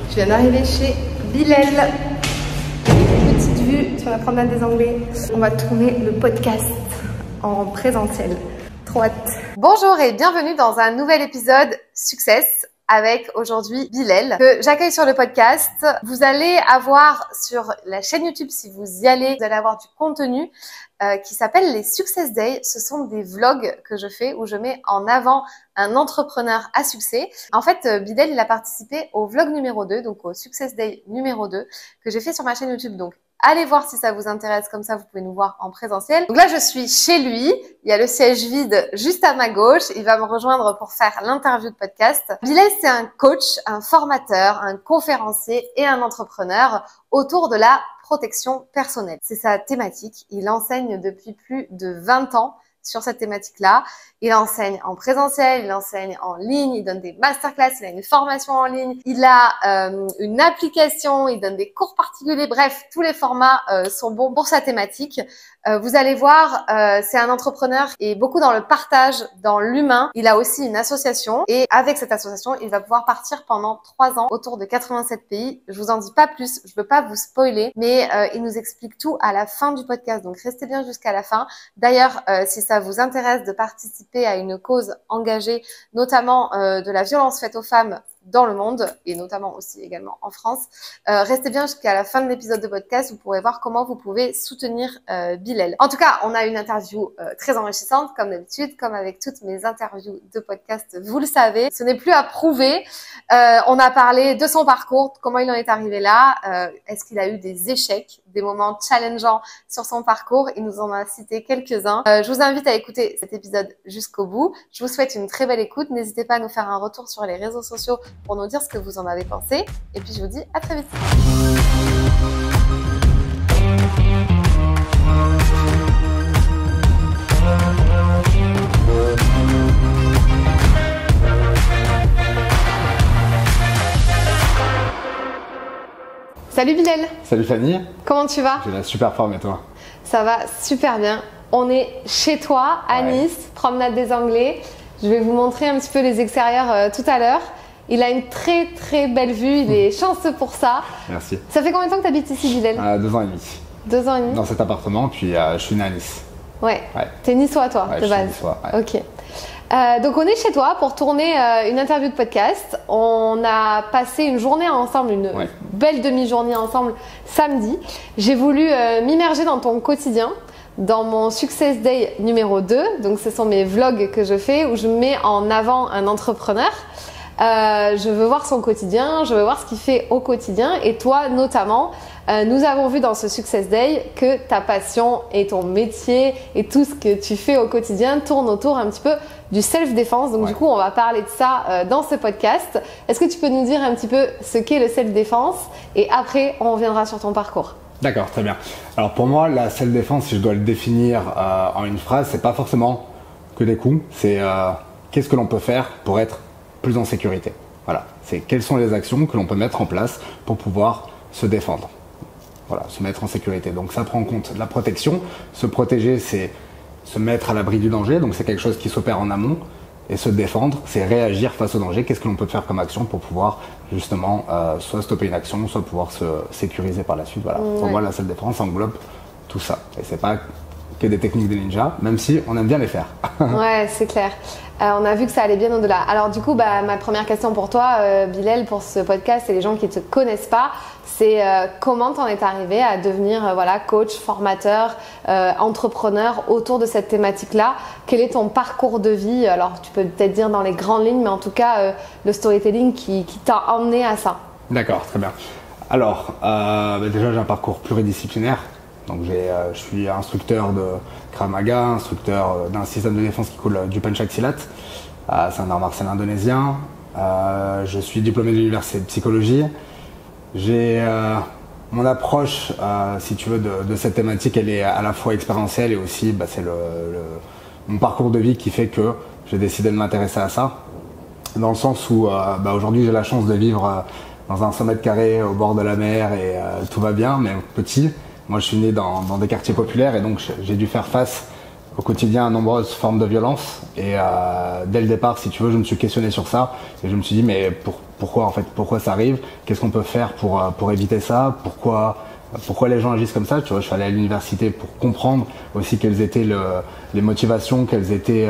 Je viens d'arriver chez Bilal. Petite vue sur la promenade des Anglais. On va tourner le podcast en présentiel. Trop hâte. Bonjour et bienvenue dans un nouvel épisode Success avec aujourd'hui Bilal que j'accueille sur le podcast. Vous allez avoir sur la chaîne YouTube, si vous y allez, vous allez avoir du contenu qui s'appelle les Success Days. Ce sont des vlogs que je fais où je mets en avant un entrepreneur à succès. En fait, Bilal, il a participé au vlog numéro 2, donc au Success Day numéro 2 que j'ai fait sur ma chaîne YouTube. Donc, allez voir si ça vous intéresse, comme ça vous pouvez nous voir en présentiel. Donc là, je suis chez lui, il y a le siège vide juste à ma gauche, il va me rejoindre pour faire l'interview de podcast. Bilal, c'est un coach, un formateur, un conférencier et un entrepreneur autour de la protection personnelle. C'est sa thématique, il enseigne depuis plus de 20 ans sur cette thématique-là. Il enseigne en présentiel, il enseigne en ligne, il donne des masterclass, il a une formation en ligne, il a une application, il donne des cours particuliers. Bref, tous les formats sont bons pour sa thématique. Vous allez voir, c'est un entrepreneur et beaucoup dans le partage, dans l'humain. Il a aussi une association et avec cette association, il va pouvoir partir pendant 3 ans autour de 87 pays. Je vous en dis pas plus, je veux pas vous spoiler, mais il nous explique tout à la fin du podcast. Donc restez bien jusqu'à la fin. D'ailleurs, si ça vous intéresse de participer à une cause engagée, notamment de la violence faite aux femmes dans le monde et notamment aussi également en France. Restez bien jusqu'à la fin de l'épisode de podcast, vous pourrez voir comment vous pouvez soutenir Bilal. En tout cas, on a une interview très enrichissante comme d'habitude, comme avec toutes mes interviews de podcast, vous le savez. Ce n'est plus à prouver. On a parlé de son parcours, comment il en est arrivé là, est-ce qu'il a eu des échecs, des moments challengeants sur son parcours. Il nous en a cité quelques-uns. Je vous invite à écouter cet épisode jusqu'au bout. Je vous souhaite une très belle écoute. N'hésitez pas à nous faire un retour sur les réseaux sociaux pour nous dire ce que vous en avez pensé. Et puis je vous dis à très vite. Salut Bilal. Salut Fanny. Comment tu vas? J'ai la super forme et toi? Ça va super bien. On est chez toi à Nice, promenade des Anglais. Je vais vous montrer un petit peu les extérieurs tout à l'heure. Il a une très très belle vue, il est chanceux pour ça. Merci. Ça fait combien de temps que tu habites ici, Bilal? 2 ans et demi. 2 ans et demi? Dans cet appartement, puis je suis né à Nice. Ouais. T'es niçois toi, de base? Je suis niçois, ouais. Ok. Donc on est chez toi pour tourner une interview de podcast. On a passé une journée ensemble, une belle demi-journée ensemble samedi. J'ai voulu m'immerger dans ton quotidien, dans mon Success Day numéro 2. Donc ce sont mes vlogs que je fais où je mets en avant un entrepreneur. Je veux voir son quotidien, je veux voir ce qu'il fait au quotidien. Et toi notamment, nous avons vu dans ce Success Day que ta passion et ton métier et tout ce que tu fais au quotidien tourne autour un petit peu du self-défense. Donc du coup, on va parler de ça dans ce podcast. Est-ce que tu peux nous dire un petit peu ce qu'est le self-défense? Et après, on reviendra sur ton parcours. D'accord, très bien. Alors pour moi, la self-défense, si je dois le définir en une phrase, c'est pas forcément que des coups. C'est qu'est-ce que l'on peut faire pour être plus en sécurité. Voilà, c'est quelles sont les actions que l'on peut mettre en place pour pouvoir se défendre. Voilà, se mettre en sécurité. Donc ça prend en compte la protection. Se protéger, c'est se mettre à l'abri du danger. Donc c'est quelque chose qui s'opère en amont. Et se défendre, c'est réagir face au danger. Qu'est-ce que l'on peut faire comme action pour pouvoir justement soit stopper une action, soit pouvoir se sécuriser par la suite. Voilà. Pour moi, la self-défense englobe tout ça. Et c'est pas que des techniques de ninja, même si on aime bien les faire. Ouais, c'est clair. On a vu que ça allait bien au-delà. Alors du coup, ma première question pour toi, Bilal, pour ce podcast et les gens qui ne te connaissent pas, c'est comment t'en es arrivé à devenir coach, formateur, entrepreneur autour de cette thématique-là? Quel est ton parcours de vie? Alors tu peux peut-être dire dans les grandes lignes, mais en tout cas le storytelling qui t'a emmené à ça. D'accord, très bien. Alors déjà j'ai un parcours pluridisciplinaire. Donc je suis instructeur de Krav Maga, instructeur d'un système de défense qui coule du Pencak Silat. C'est un art martial indonésien. Je suis diplômé de l'université de psychologie. J'ai mon approche, si tu veux, de cette thématique, elle est à la fois expérientielle et aussi c'est mon parcours de vie qui fait que j'ai décidé de m'intéresser à ça. Dans le sens où aujourd'hui j'ai la chance de vivre dans un 100 mètres carrés au bord de la mer et tout va bien, mais petit. Moi, je suis né dans des quartiers populaires et donc j'ai dû faire face au quotidien à nombreuses formes de violence. Et dès le départ, si tu veux, je me suis questionné sur ça et je me suis dit, mais pourquoi en fait, pourquoi ça arrive, qu'est-ce qu'on peut faire pour éviter ça, pourquoi les gens agissent comme ça. Tu vois, je suis allé à l'université pour comprendre aussi quelles étaient les motivations, quelles étaient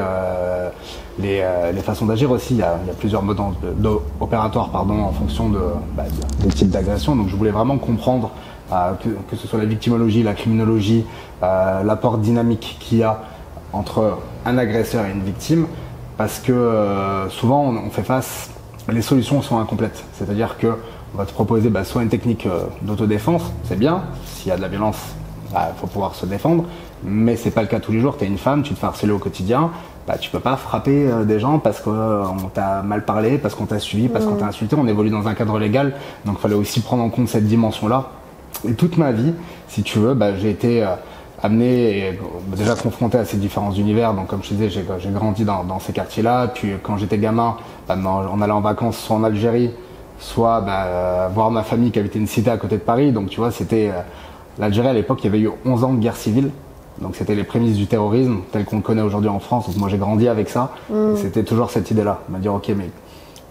les façons d'agir aussi. Il y a plusieurs modes opératoires en fonction des types d'agression. Donc je voulais vraiment comprendre que ce soit la victimologie, la criminologie, l'apport dynamique qu'il y a entre un agresseur et une victime, parce que souvent on fait face, les solutions sont incomplètes. C'est-à-dire que on va te proposer soit une technique d'autodéfense, c'est bien, s'il y a de la violence, il faut pouvoir se défendre, mais c'est pas le cas tous les jours. Tu es une femme, tu te fais harceler au quotidien, tu peux pas frapper des gens parce qu'on t'a mal parlé, parce qu'on t'a suivi, parce qu'on t'a insulté. On évolue dans un cadre légal, donc il fallait aussi prendre en compte cette dimension-là. Et toute ma vie, si tu veux, j'ai été amené et déjà confronté à ces différents univers. Donc comme je te disais, j'ai grandi dans ces quartiers-là. Puis quand j'étais gamin, on allait en vacances soit en Algérie, soit voir ma famille qui habitait une cité à côté de Paris. Donc tu vois, c'était l'Algérie à l'époque, il y avait eu 11 ans de guerre civile. Donc c'était les prémices du terrorisme tel qu'on le connaît aujourd'hui en France. Donc moi j'ai grandi avec ça. Et c'était toujours cette idée-là, me dire ok, mais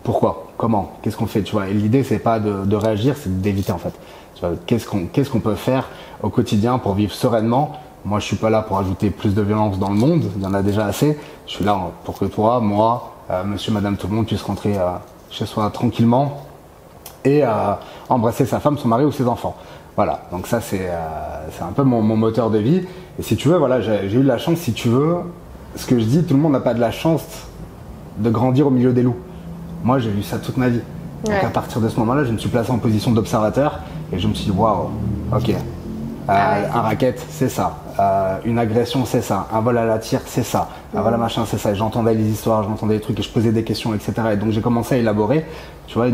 pourquoi, comment, qu'est-ce qu'on fait, tu vois. Et l'idée c'est pas de réagir, c'est d'éviter en fait. Tu vois, qu'est-ce qu'on peut faire au quotidien pour vivre sereinement. Moi je suis pas là pour ajouter plus de violence dans le monde, il y en a déjà assez. Je suis là pour que toi, moi, monsieur, madame, tout le monde puisse rentrer chez soi tranquillement et embrasser sa femme, son mari ou ses enfants. Voilà, donc ça c'est un peu mon moteur de vie. Et si tu veux, voilà, j'ai eu de la chance, si tu veux, ce que je dis, tout le monde n'a pas de la chance de grandir au milieu des loups. Moi j'ai vu ça toute ma vie. Donc à partir de ce moment-là, je me suis placé en position d'observateur et je me suis dit, waouh, ok, un racket c'est ça, une agression c'est ça, un vol à la tire c'est ça, un vol à machin c'est ça. Et j'entendais les histoires, j'entendais les trucs et je posais des questions, etc. Et donc j'ai commencé à élaborer, tu vois,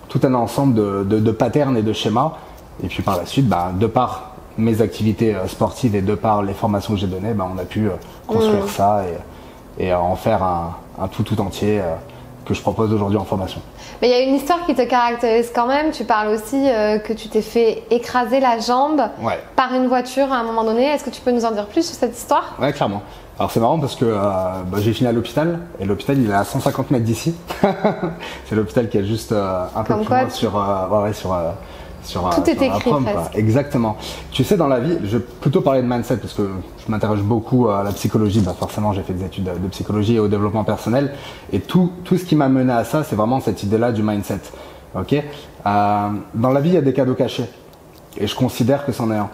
tout un ensemble de patterns et de schémas. Et puis par la suite, de par mes activités sportives et de par les formations que j'ai données, on a pu construire ça et en faire un tout entier que je propose aujourd'hui en formation. Mais il y a une histoire qui te caractérise quand même. Tu parles aussi que tu t'es fait écraser la jambe par une voiture à un moment donné. Est-ce que tu peux nous en dire plus sur cette histoire? Ouais, clairement. Alors c'est marrant parce que j'ai fini à l'hôpital et l'hôpital il est à 150 mètres d'ici. C'est l'hôpital qui est juste un peu plus loin sur tout est écrit presque. Exactement. Tu sais, dans la vie, je vais plutôt parler de mindset parce que je m'intéresse beaucoup à la psychologie. Forcément, j'ai fait des études de psychologie et au développement personnel. Et tout ce qui m'a mené à ça, c'est vraiment cette idée-là du mindset. Okay, dans la vie, il y a des cadeaux cachés. Et je considère que c'en est un.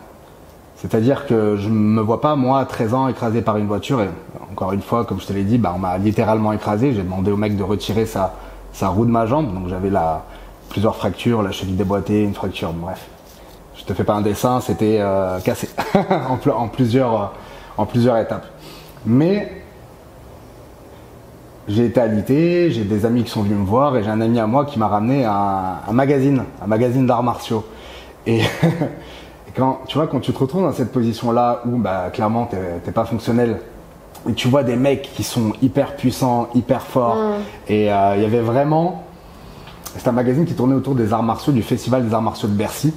C'est-à-dire que je ne me vois pas, moi, à 13 ans, écrasé par une voiture. Et encore une fois, comme je te l'ai dit, on m'a littéralement écrasé. J'ai demandé au mec de retirer sa roue de ma jambe. Donc j'avais plusieurs fractures, la cheville déboîtée, une fracture, bref. Je te fais pas un dessin, c'était cassé en plusieurs étapes. Mais j'ai été alité, j'ai des amis qui sont venus me voir et j'ai un ami à moi qui m'a ramené un magazine d'arts martiaux. Et quand tu te retrouves dans cette position-là où clairement t'es pas fonctionnel et tu vois des mecs qui sont hyper puissants, hyper forts et il y avait vraiment... C'est un magazine qui tournait autour des arts martiaux, du festival des arts martiaux de Bercy.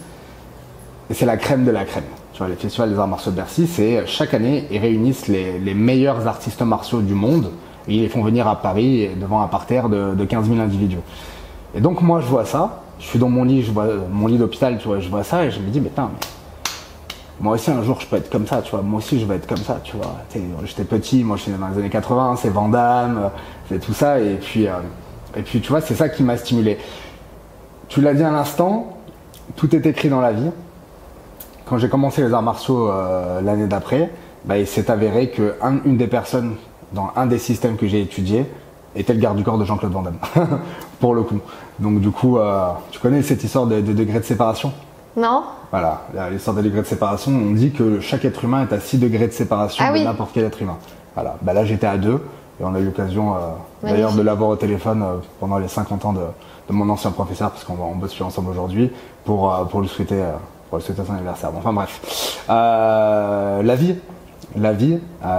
Et c'est la crème de la crème. Tu vois, les festivals des arts martiaux de Bercy, c'est chaque année, ils réunissent les meilleurs artistes martiaux du monde et ils les font venir à Paris devant un parterre de 15 000 individus. Et donc moi, je vois ça, je suis dans mon lit, je vois mon lit d'hôpital, tu vois, je vois ça et je me dis, mais moi aussi un jour je peux être comme ça, tu vois, moi aussi je vais être comme ça, tu vois. J'étais petit, moi je suis dans les années 80, c'est Van Damme, c'est tout ça et puis tu vois, c'est ça qui m'a stimulé. Tu l'as dit à l'instant, tout est écrit dans la vie. Quand j'ai commencé les arts martiaux l'année d'après, il s'est avéré qu'une des personnes dans un des systèmes que j'ai étudié était le garde du corps de Jean-Claude Van Damme, pour le coup. Donc du coup, tu connais cette histoire de degré de séparation? Non. Voilà, l'histoire des degrés de séparation, on dit que chaque être humain est à 6 degrés de séparation de n'importe quel être humain. Voilà, là j'étais à 2. Et on a eu l'occasion d'ailleurs de l'avoir au téléphone pendant les 50 ans de mon ancien professeur, parce qu'on bosse plus ensemble aujourd'hui, pour lui souhaiter son anniversaire. Bon, enfin bref. La vie,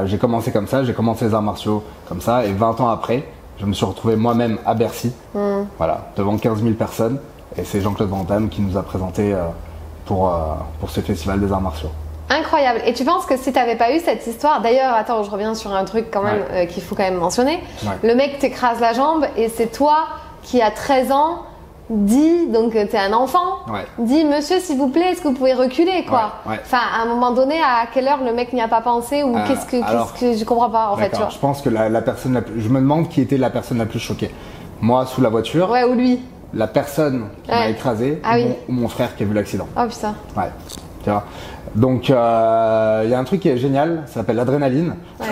j'ai commencé comme ça, j'ai commencé les arts martiaux comme ça, et 20 ans après, je me suis retrouvé moi-même à Bercy, voilà, devant 15 000 personnes, et c'est Jean-Claude Van Damme qui nous a présenté pour ce festival des arts martiaux. Incroyable. Et tu penses que si tu n'avais pas eu cette histoire, d'ailleurs, attends, je reviens sur un truc quand même qu'il faut quand même mentionner. Le mec t'écrase la jambe et c'est toi qui, à 13 ans, dis, donc t'es un enfant, Ouais. dis monsieur s'il vous plaît, est-ce que vous pouvez reculer quoi. Ouais. Enfin, à un moment donné, à quelle heure le mec n'y a pas pensé ou qu'est-ce que je comprends pas en fait, tu vois. Je pense que la personne je me demande qui était la personne la plus choquée. Moi sous la voiture. Ouais, ou lui. La personne qui m'a écrasé ou mon frère qui a vu l'accident. Oh putain. Ouais. Tu vois. Donc il y a un truc qui est génial, ça s'appelle l'adrénaline. Ouais.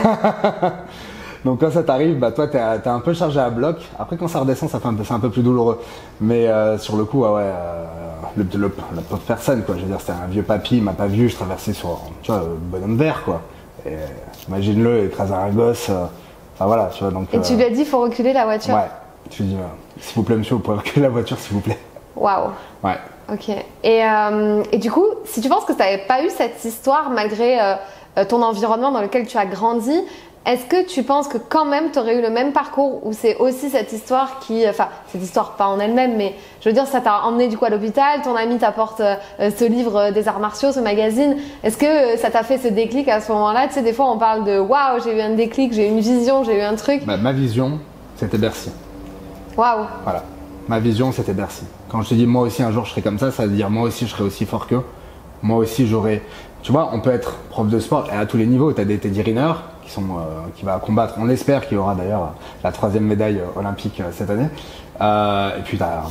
Donc quand ça t'arrive, bah toi t'es un peu chargé à bloc. Après quand ça redescend, c'est un peu plus douloureux. Mais sur le coup, la pauvre personne quoi. Je veux dire, c'était un vieux papy, il m'a pas vu, je traversais sur, tu vois, bonhomme vert quoi. Et imagine-le écraser un gosse. Enfin voilà, tu vois. Donc. Et tu lui as dit, faut reculer la voiture. Ouais. Je lui ai dit, s'il vous plaît monsieur, vous pouvez reculer la voiture s'il vous plaît. Waouh. Ouais. Ok. Et du coup, si tu penses que tu n'avais pas eu cette histoire malgré ton environnement dans lequel tu as grandi, est-ce que tu penses que quand même tu aurais eu le même parcours ou c'est aussi cette histoire enfin cette histoire pas en elle-même, mais je veux dire ça t'a emmené du coup à l'hôpital, ton ami t'apporte ce livre des arts martiaux, ce magazine, est-ce que ça t'a fait ce déclic à ce moment-là? Tu sais, des fois on parle de waouh, j'ai eu un déclic, j'ai eu une vision, j'ai eu un truc. Bah, ma vision, c'était Bercy. Waouh. Voilà. Ma vision, c'était Bercy. Quand je te dis moi aussi un jour je serai comme ça veut dire moi aussi je serai aussi fort qu'eux. Moi aussi j'aurai. Tu vois, on peut être prof de sport et à tous les niveaux. Tu as des Teddy Riner qui va combattre. On espère qu'il y aura d'ailleurs la 3e médaille olympique cette année. Et puis tu as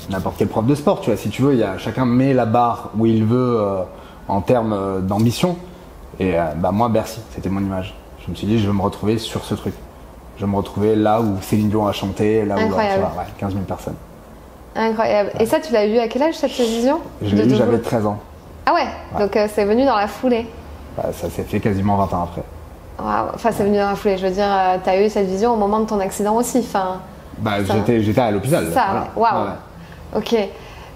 n'importe quel prof de sport. Tu vois, si tu veux, chacun met la barre où il veut en termes d'ambition. Et moi, Bercy, c'était mon image. Je me suis dit, je veux me retrouver sur ce truc. Je vais me retrouver là où Céline Dion a chanté, là où tu vois, 15 000 personnes. Incroyable. Et ça, tu l'as eu à quel âge cette vision? Je l'ai eu, j'avais 13 ans. Ah ouais, donc c'est venu dans la foulée. Ça s'est fait quasiment 20 ans après. Wow. Enfin, c'est venu dans la foulée. Je veux dire, tu as eu cette vision au moment de ton accident aussi. Enfin, j'étais à l'hôpital. Ça, waouh. Ouais. Ok.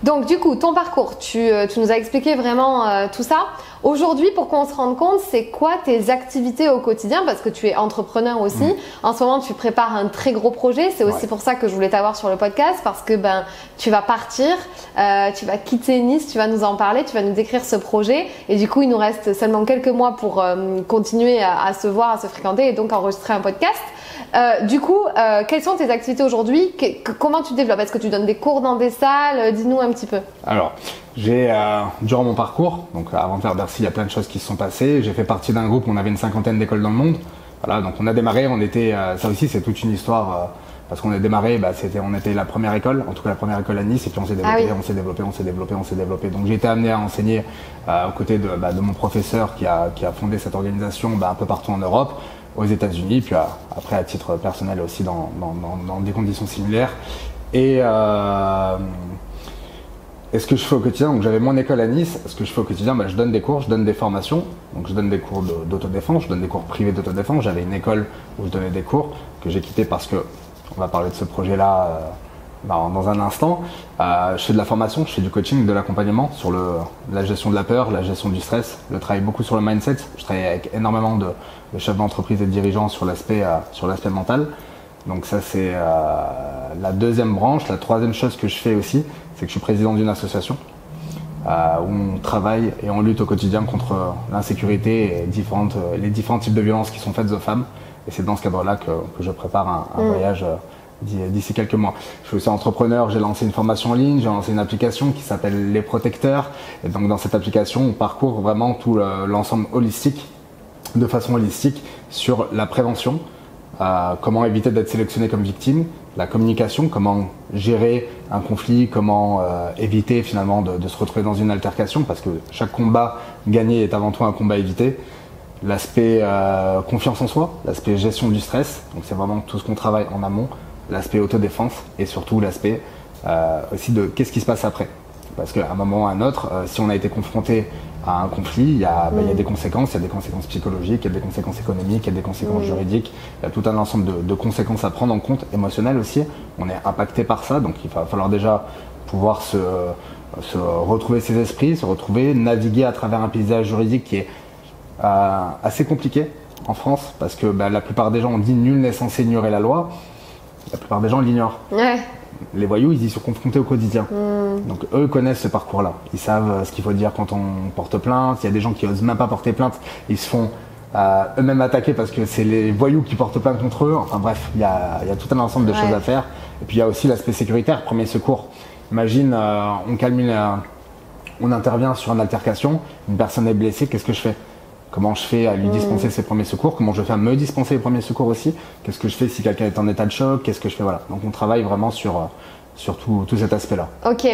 Donc, du coup, ton parcours, tu nous as expliqué vraiment tout ça. Aujourd'hui, pour qu'on se rende compte, c'est quoi tes activités au quotidien? Parce que tu es entrepreneur aussi. En ce moment, tu prépares un très gros projet. C'est aussi pour ça que je voulais t'avoir sur le podcast parce que tu vas partir, tu vas quitter Nice, tu vas nous en parler, tu vas nous décrire ce projet. Et du coup, il nous reste seulement quelques mois pour continuer à se voir, à se fréquenter et donc enregistrer un podcast. Du coup, quelles sont tes activités aujourd'hui? Comment tu te développes? Est-ce que tu donnes des cours dans des salles? Dis-nous un petit peu. Alors, j'ai durant mon parcours, donc avant de faire Bercy, il y a plein de choses qui se sont passées. J'ai fait partie d'un groupe, on avait une 50aine d'écoles dans le monde. Voilà, donc on a démarré, on était, ça aussi c'est toute une histoire parce qu'on a démarré, on était la première école, en tout cas la première école à Nice, et puis on s'est développé. Donc j'ai été amené à enseigner aux côtés de mon professeur qui a fondé cette organisation un peu partout en Europe, aux États-Unis, puis après à titre personnel aussi dans des conditions similaires. Et ce que je fais au quotidien, donc j'avais mon école à Nice, ce que je fais au quotidien, je donne des cours, je donne des formations, donc je donne des cours d'autodéfense, je donne des cours privés d'autodéfense. J'avais une école où je donnais des cours que j'ai quitté parce que, on va parler de ce projet-là dans un instant. Je fais de la formation, je fais du coaching, de l'accompagnement sur la gestion de la peur, la gestion du stress. Je travaille beaucoup sur le mindset, je travaille avec énormément de chefs d'entreprise et de dirigeants sur l'aspect mental. Donc ça c'est la deuxième branche. La troisième chose que je fais aussi, c'est que je suis président d'une association où on travaille et on lutte au quotidien contre l'insécurité et les différents types de violences qui sont faites aux femmes. Et c'est dans ce cadre-là que je prépare un voyage d'ici quelques mois. Je suis aussi entrepreneur, j'ai lancé une formation en ligne, j'ai lancé une application qui s'appelle Les Protecteurs. Et donc dans cette application, on parcourt vraiment tout l'ensemble holistique, de façon holistique, sur la prévention. Comment éviter d'être sélectionné comme victime, la communication, comment gérer un conflit, comment éviter finalement de se retrouver dans une altercation, parce que chaque combat gagné est avant tout un combat évité. L'aspect confiance en soi, l'aspect gestion du stress, donc c'est vraiment tout ce qu'on travaille en amont, l'aspect autodéfense et surtout l'aspect aussi de qu'est-ce qui se passe après. Parce qu'à un moment ou à un autre, si on a été confronté à un conflit, il y a des conséquences, il y a des conséquences psychologiques, il y a des conséquences économiques, il y a des conséquences juridiques, il y a tout un ensemble de conséquences à prendre en compte, émotionnelles aussi. On est impacté par ça, donc il va falloir déjà pouvoir se retrouver ses esprits, se retrouver, naviguer à travers un paysage juridique qui est assez compliqué en France, parce que la plupart des gens ont dit nul n'est censé ignorer la loi, la plupart des gens l'ignorent. Ouais. Les voyous, ils y sont confrontés au quotidien. Donc eux connaissent ce parcours-là. Ils savent ce qu'il faut dire quand on porte plainte. Il y a des gens qui osent même pas porter plainte. Ils se font eux-mêmes attaqués parce que c'est les voyous qui portent plainte contre eux. Enfin bref, il y a tout un ensemble de choses à faire. Et puis il y a aussi l'aspect sécuritaire, premier secours. Imagine, on intervient sur une altercation, une personne est blessée, qu'est-ce que je fais? Comment je fais à lui dispenser ses premiers secours? Comment je fais à me dispenser les premiers secours aussi? Qu'est-ce que je fais si quelqu'un est en état de choc? Qu'est-ce que je fais? Voilà. Donc on travaille vraiment sur tout cet aspect-là. Ok.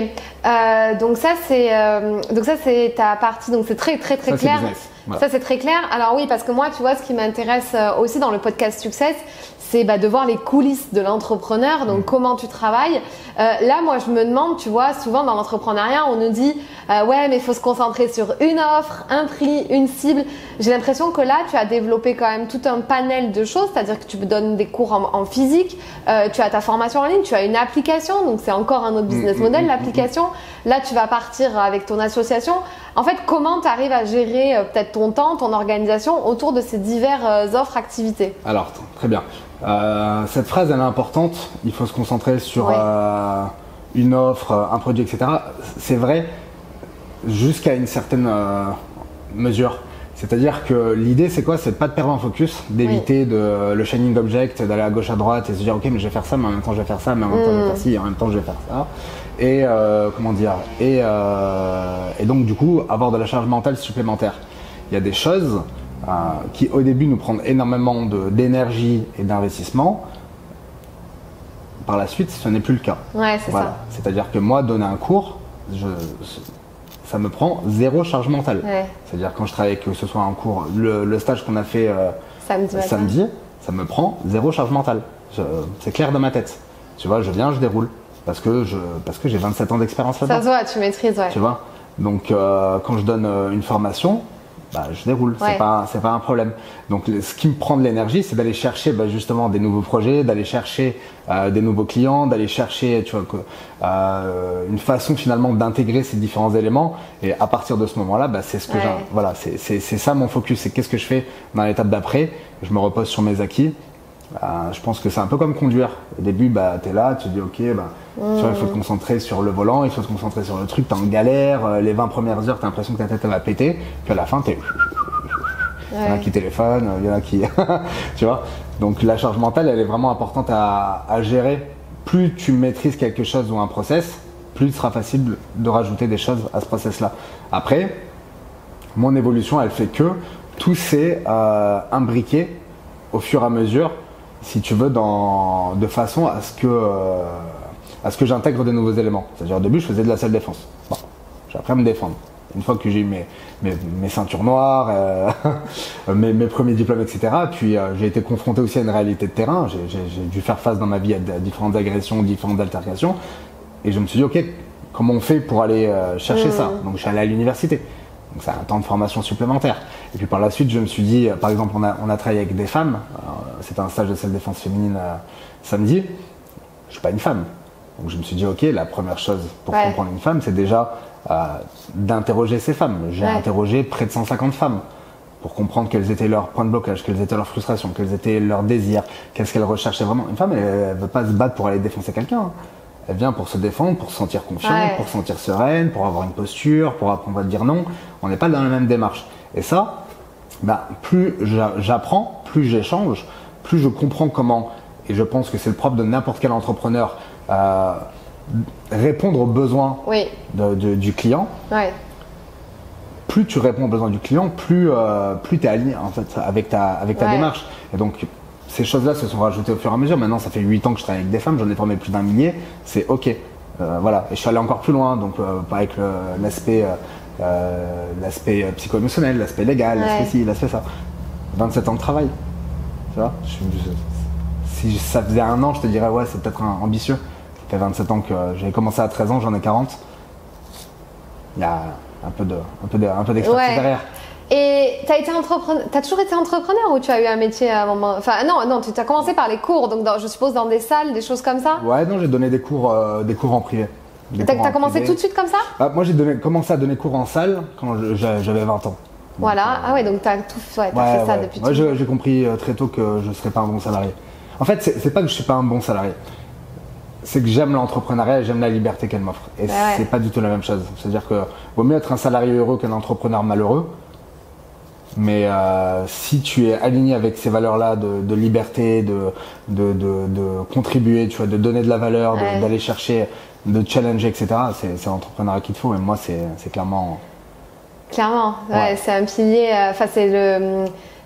Donc ça c'est ta partie. Donc c'est très clair. Business. Voilà. Ça c'est très clair. Alors oui, parce que moi, tu vois, ce qui m'intéresse aussi dans le podcast Success, c'est de voir les coulisses de l'entrepreneur, donc comment tu travailles. Là, moi, je me demande, tu vois, souvent dans l'entrepreneuriat, on nous dit ouais, mais il faut se concentrer sur une offre, un prix, une cible. J'ai l'impression que là, tu as développé quand même tout un panel de choses, c'est-à-dire que tu donnes des cours en physique, tu as ta formation en ligne, tu as une application, donc c'est encore un autre business model, l'application. Là, tu vas partir avec ton association. En fait, comment tu arrives à gérer peut-être ton temps, ton organisation autour de ces diverses offres, activités? Alors, très bien. Cette phrase, elle est importante. Il faut se concentrer sur une offre, un produit, etc. C'est vrai jusqu'à une certaine mesure. C'est-à-dire que l'idée, c'est quoi? C'est de pas de perdre en focus, d'éviter le shining object, d'aller à gauche, à droite et se dire ok, mais je vais faire ça, mais en même temps je vais faire ça, mais en même temps je vais faire ci, et en même temps je vais faire ça. Et et donc du coup, avoir de la charge mentale supplémentaire. Il y a des choses qui au début nous prennent énormément d'énergie et d'investissement. Par la suite, ce n'est plus le cas. Ouais, c'est ça. C'est-à-dire que moi, donner un cours, ça me prend zéro charge mentale. Ouais. C'est-à-dire quand je travaille, que ce soit un cours, le stage qu'on a fait samedi, ça me prend zéro charge mentale. C'est clair dans ma tête. Tu vois, je viens, je déroule. Parce que j'ai 27 ans d'expérience là-dedans. Ça se voit, tu maîtrises, ouais. Tu vois. Donc quand je donne une formation, je déroule, c'est pas un problème. Donc ce qui me prend de l'énergie, c'est d'aller chercher justement des nouveaux projets, d'aller chercher des nouveaux clients, d'aller chercher une façon finalement d'intégrer ces différents éléments. Et à partir de ce moment-là, c'est ce que c'est ça mon focus. C'est qu'est-ce que je fais dans l'étape d'après. Je me repose sur mes acquis. Je pense que c'est un peu comme conduire. Au début, tu es là, tu te dis ok, tu vois, il faut te concentrer sur le volant, il faut se concentrer sur le truc, tu es en galère, les 20 premières heures, tu as l'impression que ta tête elle va péter, puis à la fin, il y en a qui téléphonent, il y en a qui… tu vois. Donc la charge mentale, elle est vraiment importante à gérer. Plus tu maîtrises quelque chose ou un process, plus il sera facile de rajouter des choses à ce process-là. Après, mon évolution, elle fait que tout s'est imbriqué au fur et à mesure, si tu veux, de façon à ce que j'intègre de nouveaux éléments. C'est-à-dire au début, je faisais de la salle défense. Bon, j'ai appris à me défendre. Une fois que j'ai eu mes ceintures noires, mes premiers diplômes, etc., puis j'ai été confronté aussi à une réalité de terrain. J'ai dû faire face dans ma vie à différentes agressions, différentes altercations. Et je me suis dit, ok, comment on fait pour aller chercher ça? Donc je suis allé à l'université. Donc c'est un temps de formation supplémentaire. Et puis par la suite, je me suis dit, par exemple, on a travaillé avec des femmes. C'était un stage de salle défense féminine samedi. Je suis pas une femme. Donc je me suis dit, ok, la première chose pour comprendre une femme, c'est déjà d'interroger ces femmes. J'ai interrogé près de 150 femmes pour comprendre quels étaient leurs points de blocage, quelles étaient leurs frustrations, quels étaient leurs désirs, qu'est-ce qu'elles recherchaient vraiment. Une femme, elle ne veut pas se battre pour aller défoncer quelqu'un. Elle vient pour se défendre, pour se sentir confiante, pour se sentir sereine, pour avoir une posture, pour apprendre à dire non. On n'est pas dans la même démarche. Et ça, plus j'apprends, plus j'échange, plus je comprends comment, et je pense que c'est le propre de n'importe quel entrepreneur, répondre aux besoins du client. Plus tu réponds aux besoins du client, plus tu es aligné en fait, avec ta démarche. Et donc, ces choses-là se sont rajoutées au fur et à mesure. Maintenant, ça fait 8 ans que je travaille avec des femmes, j'en ai formé plus d'un millier. C'est ok. Voilà. Et je suis allé encore plus loin, donc avec l'aspect psycho-émotionnel, l'aspect légal, l'aspect ci, l'aspect ça. 27 ans de travail. Tu vois, si ça faisait 1 an, je te dirais ouais, c'est peut-être ambitieux. Ça fait 27 ans que j'ai commencé à 13 ans, j'en ai 40. Il y a un peu d'expertise derrière. Et t'as toujours été entrepreneur ou tu as eu un métier à un moment? Enfin non, tu as commencé par les cours, donc je suppose dans des salles, des choses comme ça? Ouais, non, j'ai donné des cours en privé. T'as commencé tout de suite comme ça? Moi, j'ai commencé à donner cours en salle quand j'avais 20 ans. Voilà, ah ouais, donc t'as fait ça depuis tout. J'ai compris très tôt que je ne serais pas un bon salarié. En fait, c'est pas que je suis pas un bon salarié. C'est que j'aime l'entrepreneuriat et j'aime la liberté qu'elle m'offre. Et c'est pas du tout la même chose. C'est-à-dire que vaut mieux être un salarié heureux qu'un entrepreneur malheureux. Mais si tu es aligné avec ces valeurs-là de liberté, de contribuer, tu vois, de donner de la valeur, d'aller chercher, de challenger, etc., c'est l'entrepreneuriat qu'il te faut. Et moi, c'est clairement... Clairement, ouais. C'est un pilier,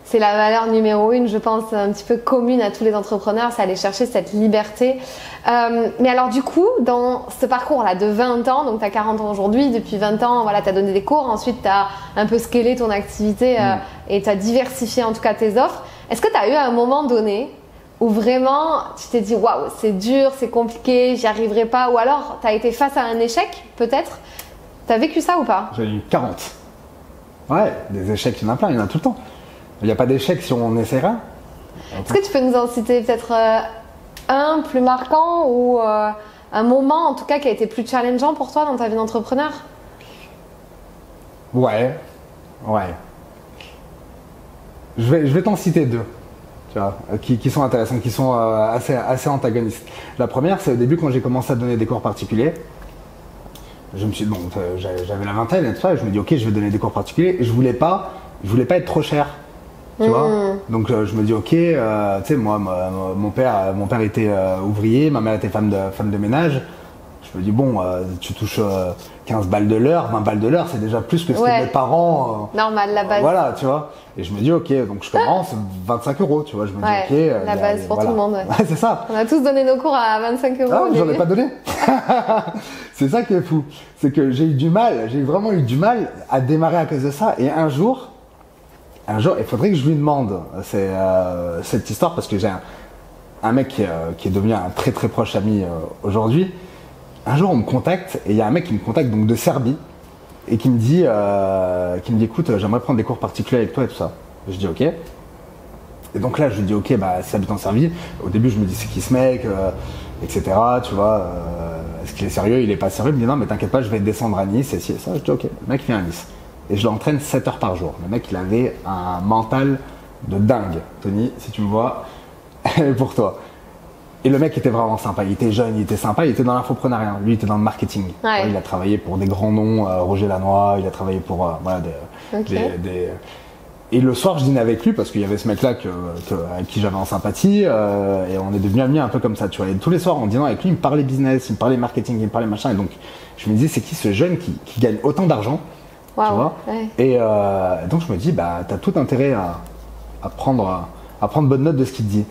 c'est la valeur numéro 1, je pense, un petit peu commune à tous les entrepreneurs, c'est aller chercher cette liberté. Mais alors du coup, dans ce parcours-là de 20 ans, donc tu as 40 ans aujourd'hui, depuis 20 ans, voilà, tu as donné des cours, ensuite tu as un peu scalé ton activité et tu as diversifié en tout cas tes offres. Est-ce que tu as eu à un moment donné où vraiment tu t'es dit « waouh, c'est dur, c'est compliqué, j'y arriverai pas » ou alors tu as été face à un échec peut-être? Tu as vécu ça ou pas? J'ai eu 40. Ouais, des échecs, il y en a plein, il y en a tout le temps. Il n'y a pas d'échec si on essaiera. Est-ce que tu peux nous en citer peut-être un plus marquant ou un moment en tout cas qui a été plus challengeant pour toi dans ta vie d'entrepreneur? Ouais. Je vais t'en citer deux, tu vois, qui sont intéressantes, qui sont assez antagonistes. La première, c'est au début quand j'ai commencé à donner des cours particuliers. Je me suis bon, j'avais la vingtaine et tout ça, et je me dis ok, je vais donner des cours particuliers. Et je voulais pas être trop cher, tu vois. Donc je me dis ok, tu sais moi, mon père était ouvrier, ma mère était femme de ménage. Je me dis bon, tu touches 15 balles de l'heure, 20 balles de l'heure, c'est déjà plus que ce que mes parents. Normal, la base. Voilà, tu vois. Et je me dis ok, donc je commence 25 €, tu vois. Je me dis ok. La base pour tout le monde. Ouais, c'est ça. On a tous donné nos cours à 25 €. Ah, j'en ai pas donné. C'est ça qui est fou. C'est que j'ai vraiment eu du mal à démarrer à cause de ça. Et un jour, il faudrait que je lui demande cette histoire parce que j'ai un mec qui est devenu un très très proche ami aujourd'hui. Un jour, on me contacte et il y a un mec qui me contacte donc de Serbie et qui me dit écoute, j'aimerais prendre des cours particuliers avec toi et tout ça. Je dis ok. Et donc là, je lui dis ok, bah si habite en Serbie. Au début, je me dis c'est qui ce mec, etc. Tu vois, est-ce qu'il est sérieux, il est pas sérieux? Il me dit non, mais t'inquiète pas, je vais descendre à Nice et si et ça. Je dis ok. Le mec vient à Nice et je l'entraîne 7 heures par jour. Le mec, il avait un mental de dingue. Tony, si tu me vois, pour toi. Et le mec était vraiment sympa, il était jeune, il était sympa, il était dans l'infoprenariat, lui il était dans le marketing. Ouais. Il a travaillé pour des grands noms, Roger Lanois, il a travaillé pour Et le soir je dînais avec lui parce qu'il y avait ce mec là avec qui j'avais en sympathie et on est devenus amis un peu comme ça, tu vois. Et tous les soirs en dînant avec lui, il me parlait business, il me parlait marketing, il me parlait machin. Et donc je me disais c'est qui ce jeune qui gagne autant d'argent, tu vois. Ouais. Et donc je me dis bah t'as tout intérêt à prendre bonne note de ce qu'il te dit.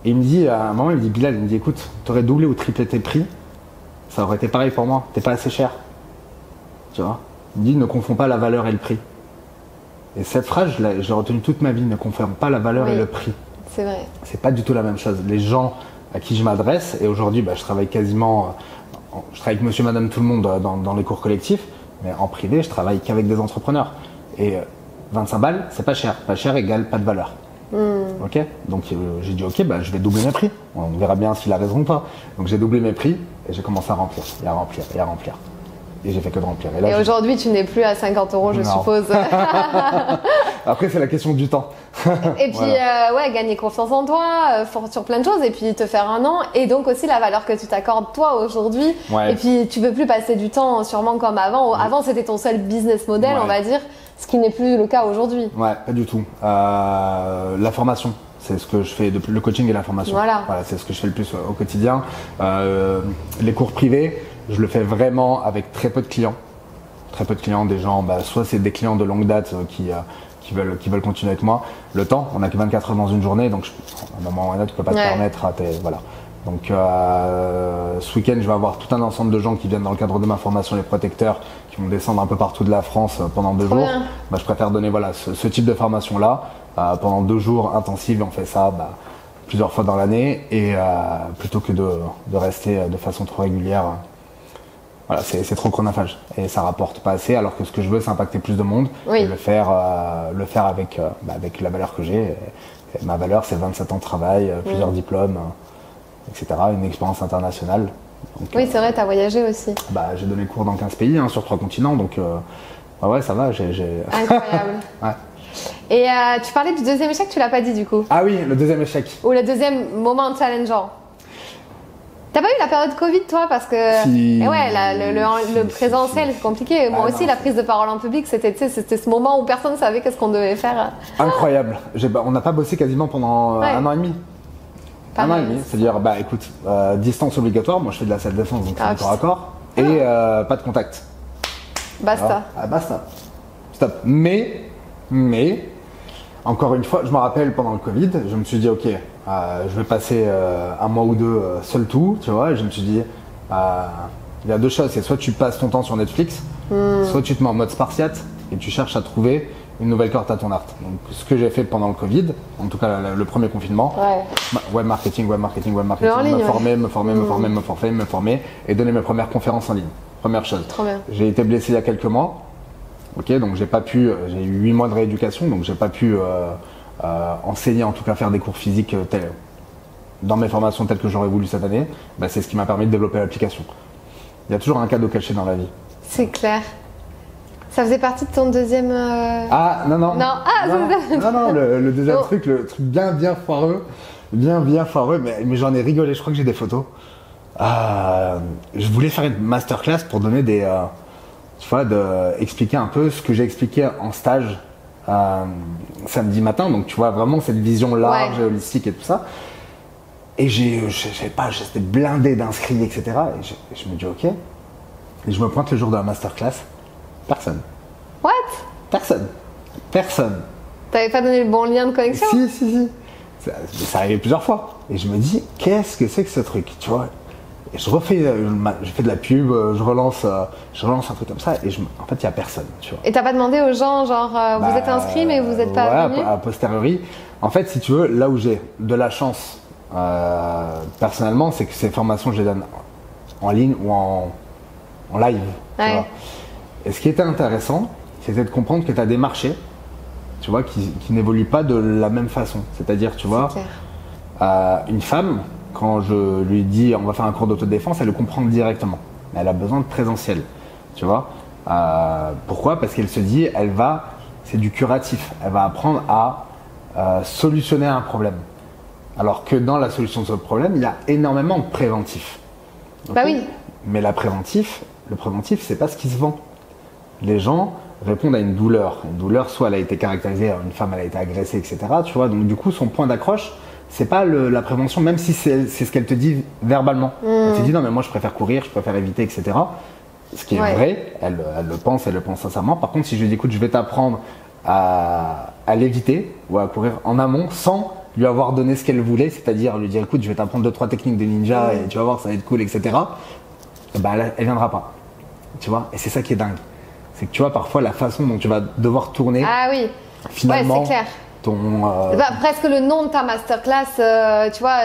Et il me dit, à un moment, il me dit, Bilal, il me dit, écoute, t'aurais doublé ou triplé tes prix, ça aurait été pareil pour moi, t'es pas assez cher. Tu vois. Il me dit, ne confonds pas la valeur et le prix. Et cette phrase, je l'ai retenue toute ma vie, ne confonds pas la valeur et le prix. C'est vrai. C'est pas du tout la même chose. Les gens à qui je m'adresse, et aujourd'hui, bah, je travaille avec monsieur, madame, tout le monde dans les cours collectifs, mais en privé, je travaille qu'avec des entrepreneurs. Et 25 balles, c'est pas cher. Pas cher égale pas de valeur. Ok, donc j'ai dit ok, bah, je vais doubler mes prix. On verra bien s'il a raison ou pas. Donc j'ai doublé mes prix et j'ai commencé à remplir, et à remplir. Et j'ai fait que de remplir. Et aujourd'hui, tu n'es plus à 50 €, je suppose. Après, c'est la question du temps. Et puis, gagner confiance en toi, sur plein de choses, et puis te faire un nom, et donc aussi la valeur que tu t'accordes toi aujourd'hui. Ouais. Et puis, tu peux plus passer du temps sûrement comme avant. Avant, c'était ton seul business model, on va dire. Ce qui n'est plus le cas aujourd'hui. Ouais, pas du tout. La formation, c'est ce que je fais depuis le coaching et la formation. Voilà, c'est ce que je fais le plus au quotidien. Les cours privés, je le fais vraiment avec très peu de clients. Très peu de clients, des gens, soit c'est des clients de longue date qui veulent continuer avec moi. Le temps, on n'a que 24 heures dans une journée, donc à un moment ou à un autre, tu peux pas te permettre. Voilà. Donc ce week-end, je vais avoir tout un ensemble de gens qui viennent dans le cadre de ma formation Les Protecteurs, qui vont descendre un peu partout de la France pendant 2 jours. Je préfère donner ce type de formation-là pendant 2 jours intensifs, et on fait ça plusieurs fois dans l'année, et plutôt que de rester de façon trop régulière. Voilà, c'est trop chronophage et ça rapporte pas assez, alors que ce que je veux, c'est impacter plus de monde et le faire avec la valeur que j'ai. Et ma valeur, c'est 27 ans de travail, plusieurs diplômes, etc., une expérience internationale. Donc, oui, c'est vrai, tu as voyagé aussi. J'ai donné cours dans 15 pays, sur 3 continents, donc ouais, ça va. Incroyable. Ouais. Et tu parlais du deuxième échec, tu l'as pas dit du coup. Ah oui, le deuxième échec. Ou le deuxième moment challengeant. T'as pas eu la période Covid, toi? Parce que Si. le présentiel, c'est compliqué. Moi aussi, la prise de parole en public, c'était ce moment où personne ne savait qu'est-ce qu'on devait faire. Incroyable. On n'a pas bossé quasiment pendant 1 an et demi. Un an et demi, c'est-à-dire, écoute, distance obligatoire, moi je fais de la salle de défense, donc c'est corps à corps, et pas de contact. Basta. Basta. Stop. Mais, encore une fois, je me rappelle pendant le Covid, je me suis dit, ok, je vais passer 1 mois ou 2 seul tout, tu vois, et je me suis dit, il y a 2 choses, c'est soit tu passes ton temps sur Netflix, soit tu te mets en mode spartiate et tu cherches à trouver une nouvelle corde à ton arc. Donc, ce que j'ai fait pendant le Covid, en tout cas le premier confinement, web marketing, me former et donner mes premières conférences en ligne. Première chose. Trop bien. J'ai été blessé il y a quelques mois, donc j'ai eu 8 mois de rééducation, donc j'ai pas pu enseigner, en tout cas faire des cours physiques dans mes formations telles que j'aurais voulu cette année. C'est ce qui m'a permis de développer l'application. Il y a toujours un cadeau caché dans la vie. C'est clair. Ça faisait partie de ton deuxième. Ah non. Non, le deuxième truc, le truc bien foireux, bien foireux, mais j'en ai rigolé. Je crois que j'ai des photos. Je voulais faire une masterclass pour donner expliquer un peu ce que j'ai expliqué en stage samedi matin. Donc tu vois vraiment cette vision large, holistique et tout ça. Et j'étais blindé d'inscrits, etc. Et je me dis ok. Et je me pointe le jour de la masterclass. Personne. What? Personne. T'avais pas donné le bon lien de connexion? Si. Ça arrivait plusieurs fois. Et je me dis, qu'est-ce que c'est que ce truc, tu vois? Et je fais de la pub, je relance un truc comme ça, et en fait, il n'y a personne, tu vois. Et t'as pas demandé aux gens, genre, vous êtes inscrits, mais vous n'êtes pas venus? A posteriori. En fait, si tu veux, là où j'ai de la chance, personnellement, c'est que ces formations, je les donne en ligne ou en live, tu vois. Et ce qui était intéressant, c'était de comprendre que tu as des marchés, tu vois, qui n'évoluent pas de la même façon. C'est-à-dire, tu vois, une femme, quand je lui dis on va faire un cours d'autodéfense, elle le comprend directement. Mais elle a besoin de présentiel, tu vois. Pourquoi? Parce qu'elle se dit, c'est du curatif. Elle va apprendre à solutionner un problème. Alors que dans la solution de ce problème, il y a énormément de préventif. Okay? Oui. Mais le préventif, c'est pas ce qui se vend. Les gens répondent à une douleur. Une douleur, soit elle a été caractérisée, une femme elle a été agressée, etc. Tu vois, donc du coup, son point d'accroche, c'est pas la prévention, même si c'est ce qu'elle te dit verbalement. Elle te dit non, mais moi je préfère courir, je préfère éviter, etc. Ce qui est vrai, elle le pense sincèrement. Par contre, si je lui dis écoute, je vais t'apprendre à l'éviter ou à courir en amont sans lui avoir donné ce qu'elle voulait, c'est-à-dire lui dire écoute, je vais t'apprendre 2-3 techniques de ninja et tu vas voir, ça va être cool, etc. Elle viendra pas. Tu vois, et c'est ça qui est dingue. C'est que tu vois parfois la façon dont tu vas devoir tourner. Ah oui. Finalement, c'est clair. Presque le nom de ta masterclass, tu vois,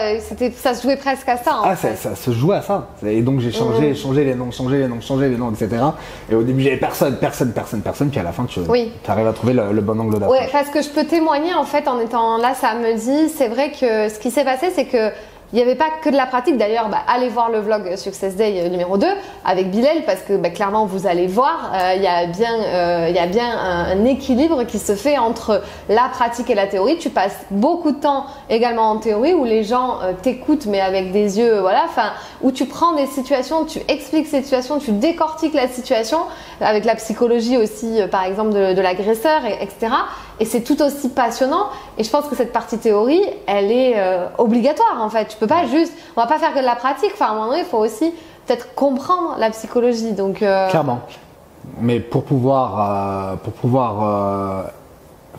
ça se jouait presque à ça. Ça se jouait à ça. Et donc j'ai changé les noms, etc. Et au début j'avais personne. Puis à la fin tu arrives à trouver le bon angle d'approche. Oui, parce que je peux témoigner en fait en étant là, ça me dit, c'est vrai que ce qui s'est passé, c'est que il n'y avait pas que de la pratique. D'ailleurs, allez voir le vlog Success Day numéro 2 avec Bilal parce que clairement, vous allez voir, il y a bien un équilibre qui se fait entre la pratique et la théorie. Tu passes beaucoup de temps également en théorie où les gens t'écoutent mais avec des yeux, où tu prends des situations, tu expliques ces situations, tu décortiques la situation avec la psychologie aussi, par exemple, de l'agresseur, etc. Et c'est tout aussi passionnant. Et je pense que cette partie théorie, elle est obligatoire en fait. Tu peux pas juste, on va pas faire que de la pratique. Enfin, à un moment donné, il faut aussi peut-être comprendre la psychologie. Donc clairement. Mais pour pouvoir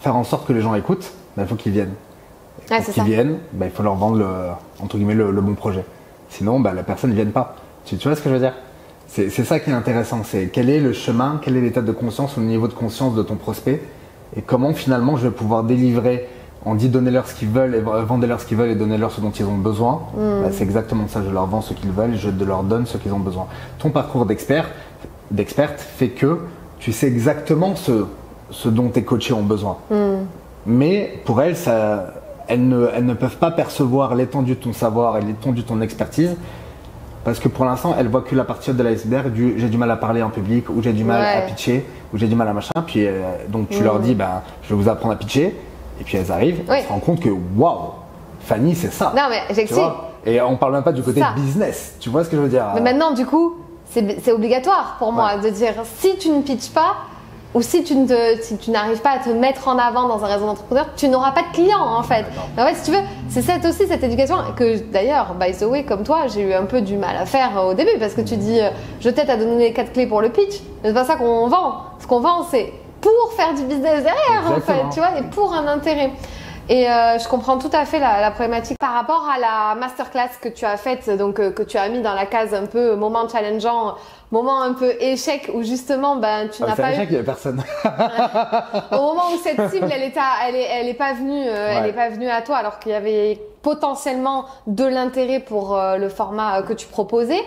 faire en sorte que les gens écoutent, il faut qu'ils viennent. Pour qu'ils viennent, il faut leur vendre entre guillemets le bon projet. Sinon, la personne ne vient pas. Tu vois ce que je veux dire? C'est ça qui est intéressant. C'est quel est le chemin, quel est l'état de conscience, au niveau de conscience de ton prospect. Et comment finalement je vais pouvoir délivrer, on dit donnez-leur ce qu'ils veulent, et vendez-leur ce qu'ils veulent et donnez-leur ce dont ils ont besoin. C'est exactement ça, je leur vends ce qu'ils veulent et je leur donne ce qu'ils ont besoin. Ton parcours d'experte fait que tu sais exactement ce dont tes coachés ont besoin. Mais pour elles, elles ne peuvent pas percevoir l'étendue de ton savoir et l'étendue de ton expertise. Parce que pour l'instant, elles voient que la partie haute de l'iceberg du j'ai du mal à parler en public, ou j'ai du mal à pitcher, ou j'ai du mal à machin. Puis donc tu leur dis, je vais vous apprendre à pitcher. Et puis elles arrivent, elles se rendent compte que waouh, Fanny, c'est ça. Non, mais j'explique. Et on parle même pas du côté Ça. business. Tu vois ce que je veux dire? Mais maintenant, du coup, c'est obligatoire pour moi de dire si tu ne pitches pas ou si tu n'arrives pas à te mettre en avant dans un réseau d'entrepreneurs, tu n'auras pas de clients en fait. Mais en fait, si tu veux, c'est cette éducation que d'ailleurs, by the way, comme toi, j'ai eu un peu du mal à faire au début parce que tu dis je t'aide à donner les 4 clés pour le pitch, mais c'est pas ça qu'on vend. Ce qu'on vend, c'est pour faire du business derrière en fait, tu vois, et pour un intérêt. Et je comprends tout à fait la problématique par rapport à la masterclass que tu as faite, donc que tu as mis dans la case un peu moment challengeant, moment un peu échec où justement tu n'as pas eu. Échec, il y avait personne. Au moment où cette cible elle est pas venue, elle est pas venue à toi alors qu'il y avait potentiellement de l'intérêt pour le format que tu proposais.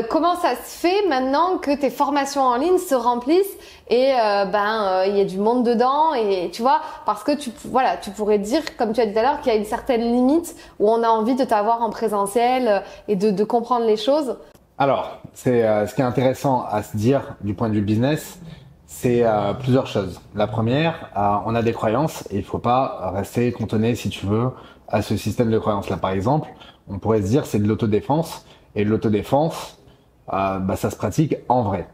Comment ça se fait maintenant que tes formations en ligne se remplissent et il y a du monde dedans et tu vois parce que tu pourrais dire comme tu as dit tout à l'heure qu'il y a une certaine limite où on a envie de t'avoir en présentiel et de comprendre les choses. Alors, c'est ce qui est intéressant à se dire du point de vue business, c'est plusieurs choses. La première, on a des croyances et il faut pas rester cantonné, si tu veux, à ce système de croyances. Là, par exemple, on pourrait se dire c'est de l'autodéfense et l'autodéfense, ça se pratique en vrai.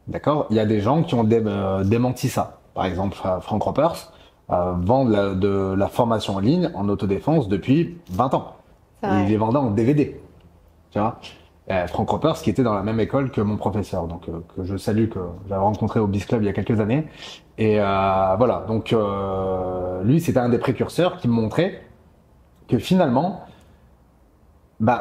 D'accord? Il y a des gens qui ont démenti ça. Par exemple, Frank Ropers vend de la formation en ligne en autodéfense depuis 20 ans. Et il les vendait en DVD. Tu vois? Frank Ropers qui était dans la même école que mon professeur, donc que je salue, que j'avais rencontré au Biz Club il y a quelques années. Et voilà, donc lui c'était un des précurseurs qui me montrait que finalement,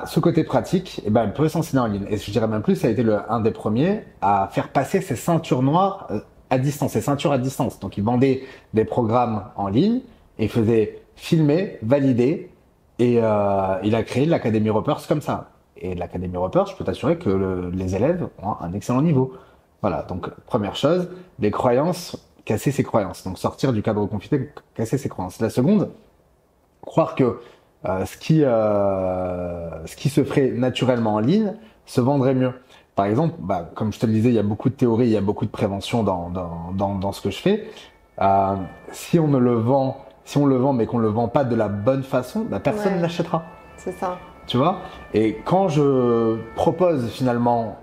ce côté pratique, il peut s'enseigner en ligne. Et je dirais même plus, ça a été un des premiers à faire passer ses ceintures noires à distance, ses ceintures à distance. Donc il vendait des programmes en ligne et il faisait filmer, valider, et il a créé l'Académie Ropers comme ça. Et l'Académie Ropers, je peux t'assurer que les élèves ont un excellent niveau. Voilà, donc première chose, les croyances, casser ses croyances. Donc sortir du cadre confiné, casser ses croyances. La seconde, croire que ce qui se ferait naturellement en ligne se vendrait mieux. Par exemple, comme je te le disais, il y a beaucoup de théories, il y a beaucoup de prévention dans ce que je fais. Si on le vend mais qu'on le vend pas de la bonne façon, personne ne l'achètera. C'est ça. Tu vois? Et quand je propose finalement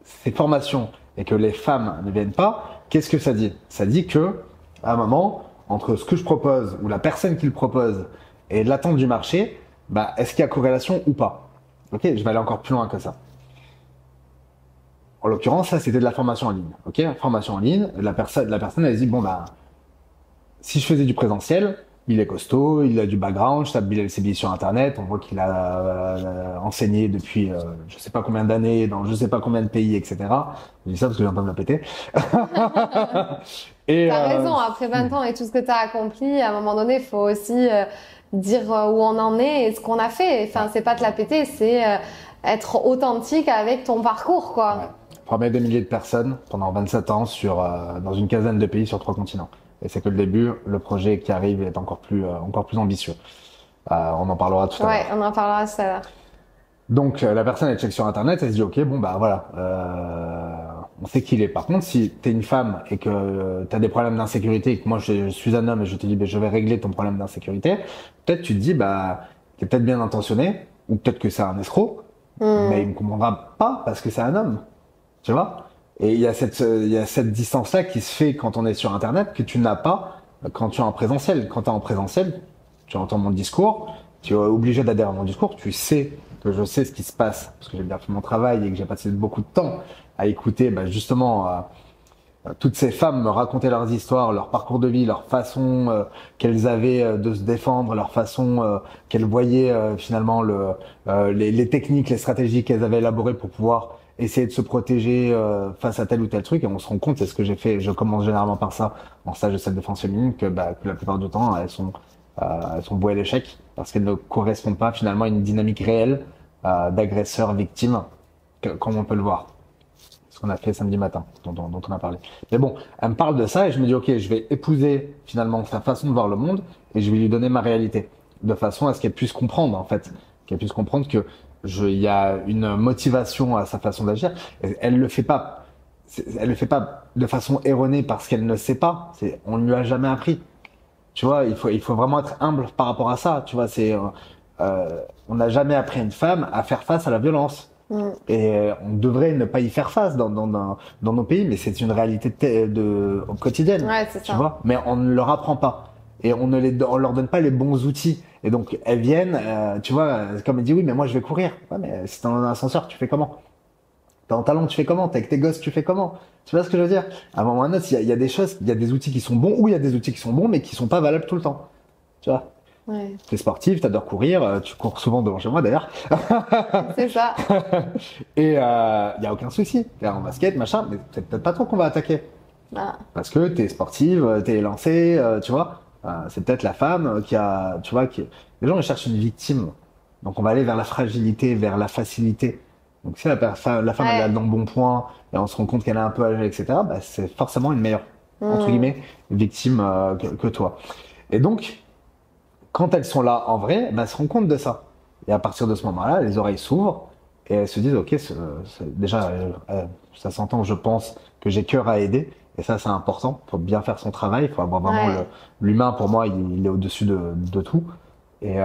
ces formations et que les femmes ne viennent pas, qu'est-ce que ça dit? Ça dit que, à un moment, entre ce que je propose ou la personne qui le propose et l'attente du marché, est-ce qu'il y a corrélation ou pas? Ok, je vais aller encore plus loin que ça. En l'occurrence, ça c'était de la formation en ligne. Ok, formation en ligne, la personne elle dit si je faisais du présentiel, il est costaud, il a du background, je tape ses billets sur internet, on voit qu'il a enseigné depuis je sais pas combien d'années, dans je sais pas combien de pays, etc. Je dis ça parce que j'ai un peu me la péter. T'as raison, après 20 ans et tout ce que t'as accompli, à un moment donné, il faut aussi dire où on en est et ce qu'on a fait. Enfin, c'est pas te la péter, c'est être authentique avec ton parcours, quoi. Ouais. Former des milliers de personnes pendant 27 ans dans une quinzaine de pays sur 3 continents. Et c'est que le début, le projet qui arrive est encore plus ambitieux. On en parlera tout à l'heure. Ouais, on en parlera tout à l'heure. Donc la personne elle check sur internet, elle se dit ok voilà, on sait qui il est. Par contre, si t'es une femme et que t'as des problèmes d'insécurité et que moi je suis un homme et je te dis je vais régler ton problème d'insécurité, peut-être tu te dis t'es peut-être bien intentionné ou peut-être que c'est un escroc, mais il me comprendra pas parce que c'est un homme, tu vois. Et il y a cette distance-là qui se fait quand on est sur Internet que tu n'as pas quand tu es en présentiel. Quand tu es en présentiel, tu entends mon discours, tu es obligé d'adhérer à mon discours, tu sais que je sais ce qui se passe parce que j'ai bien fait mon travail et que j'ai passé beaucoup de temps à écouter justement toutes ces femmes me raconter leurs histoires, leur parcours de vie, leur façon qu'elles avaient de se défendre, leur façon qu'elles voyaient finalement les techniques, les stratégies qu'elles avaient élaborées pour pouvoir essayer de se protéger face à tel ou tel truc. Et on se rend compte, c'est ce que j'ai fait, je commence généralement par ça en stage de self-défense féminine, que la plupart du temps elles sont vouées à l'échec parce qu'elles ne correspondent pas finalement à une dynamique réelle d'agresseur-victime comme on peut le voir. Ce qu'on a fait samedi matin, dont on a parlé. Mais bon, elle me parle de ça et je me dis ok, je vais épouser finalement sa façon de voir le monde et je vais lui donner ma réalité de façon à ce qu'elle puisse comprendre en fait, qu'elle puisse comprendre que il y a une motivation à sa façon d'agir. Elle le fait pas de façon erronée parce qu'elle ne sait pas. On ne lui a jamais appris. Tu vois, il faut vraiment être humble par rapport à ça. Tu vois, on n'a jamais appris à une femme à faire face à la violence. Et on devrait ne pas y faire face dans nos pays, mais c'est une réalité quotidienne, Ouais, c'est tu ça. vois. Mais on ne leur apprend pas. Et on leur donne pas les bons outils. Et donc, elles viennent, tu vois, comme elle dit, oui, mais moi, je vais courir. Ouais, mais si t'es dans un ascenseur, tu fais comment? T'es en talon, tu fais comment? T'es avec tes gosses, tu fais comment? Tu vois ce que je veux dire? À un moment ou à un autre, il y a des choses, il y a des outils qui sont bons, ou il y a des outils qui sont bons, mais qui sont pas valables tout le temps. Tu vois? Ouais. T'es sportif, t'adores courir, tu cours souvent devant chez moi d'ailleurs. C'est ça. Et y a aucun souci. T'es en basket, machin, mais c'est peut-être pas toi qu'on va attaquer. Ah. Parce que t'es sportive, t'es lancée, tu vois. C'est peut-être la femme qui a, tu vois, les gens ils cherchent une victime. Donc on va aller vers la fragilité, vers la facilité. Donc si la femme elle a le bon point et on se rend compte qu'elle est un peu âgée, etc., bah, c'est forcément une meilleure, entre guillemets, victime que toi. Et donc, quand elles sont là en vrai, bah, elles se rendent compte de ça. Et à partir de ce moment-là, les oreilles s'ouvrent et elles se disent, ok, déjà, ça s'entend, je pense, que j'ai cœur à aider. Et ça, c'est important. Il faut bien faire son travail. Il faut avoir vraiment l'humain, pour moi, il est au-dessus de tout. Et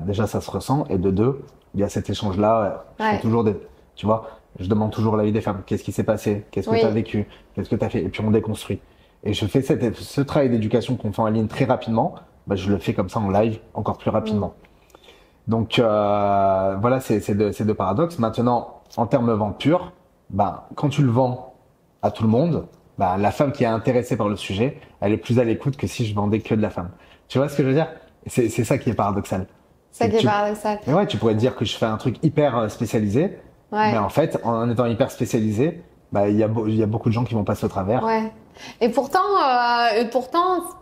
déjà, ça se ressent. Et de deux, il y a cet échange-là. Je fais toujours tu vois, je demande toujours l'avis des femmes. Qu'est-ce qui s'est passé? Qu'est-ce que tu as vécu? Qu'est-ce que tu as fait? Et puis on déconstruit. Et je fais ce travail d'éducation qu'on fait en ligne très rapidement. Bah, je le fais comme ça en live encore plus rapidement. Donc voilà, c'est deux paradoxes. Maintenant, en termes vente pure, bah, quand tu le vends à tout le monde, bah, la femme qui est intéressée par le sujet, elle est plus à l'écoute que si je vendais que de la femme. Tu vois ce que je veux dire? C'est ça qui est paradoxal. Ça qui est paradoxal. Mais ouais, tu pourrais te dire que je fais un truc hyper spécialisé, mais en fait, en étant hyper spécialisé, bah, il y a beaucoup de gens qui vont passer au travers. Ouais. Et pourtant,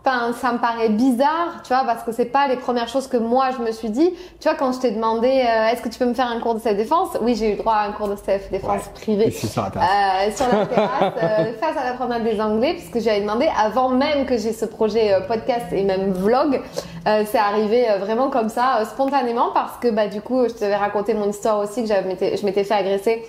ça me paraît bizarre, tu vois, parce que c'est pas les premières choses que moi je me suis dit. Tu vois, quand je t'ai demandé, est-ce que tu peux me faire un cours de self-défense? Oui, j'ai eu droit à un cours de self-défense privé. Ici sur la terrasse. Sur la terrasse, face à la promenade des Anglais, puisque j'avais demandé avant même que j'ai ce projet podcast et même vlog. C'est arrivé vraiment comme ça, spontanément, parce que bah du coup, je t'avais raconté mon histoire aussi que je m'étais fait agresser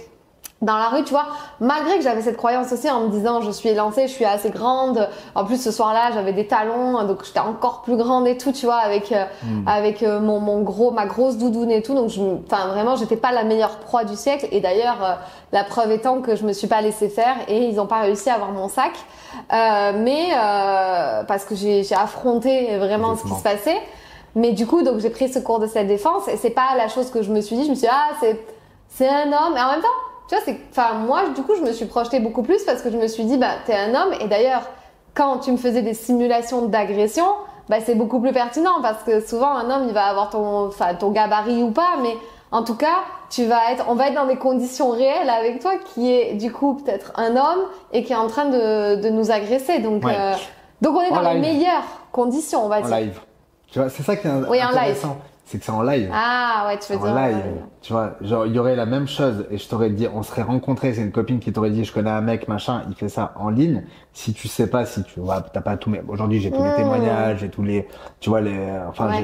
dans la rue, tu vois, malgré que j'avais cette croyance aussi en me disant je suis élancée, je suis assez grande. En plus ce soir-là, j'avais des talons, donc j'étais encore plus grande et tout, tu vois, avec ma grosse doudoune et tout. Donc vraiment, j'étais pas la meilleure proie du siècle. Et d'ailleurs, la preuve étant que je me suis pas laissée faire et ils ont pas réussi à avoir mon sac, parce que j'ai affronté vraiment ce qui se passait. Mais du coup, donc j'ai pris ce cours de self-défense et c'est pas la chose que je me suis dit. Je me suis dit c'est un homme. Et en même temps, tu vois, moi, du coup, je me suis projetée beaucoup plus parce que je me suis dit, bah, t'es un homme. Et d'ailleurs, quand tu me faisais des simulations d'agression, bah, c'est beaucoup plus pertinent parce que souvent, un homme, il va avoir ton gabarit ou pas, mais en tout cas, on va être dans des conditions réelles avec toi qui est, du coup, peut-être un homme et qui est en train de nous agresser. Donc on est dans les meilleures conditions, on va dire. En live. Tu vois, c'est ça qui est intéressant. C'est que c'est en live. Ah ouais, tu veux dire. En live. Tu vois, genre, il y aurait la même chose et je t'aurais dit, on serait rencontrés, c'est une copine qui t'aurait dit, je connais un mec, machin, il fait ça en ligne. Si tu sais pas, si tu vois, t'as pas tout, mais aujourd'hui, j'ai tous les témoignages, j'ai tous les, tu vois,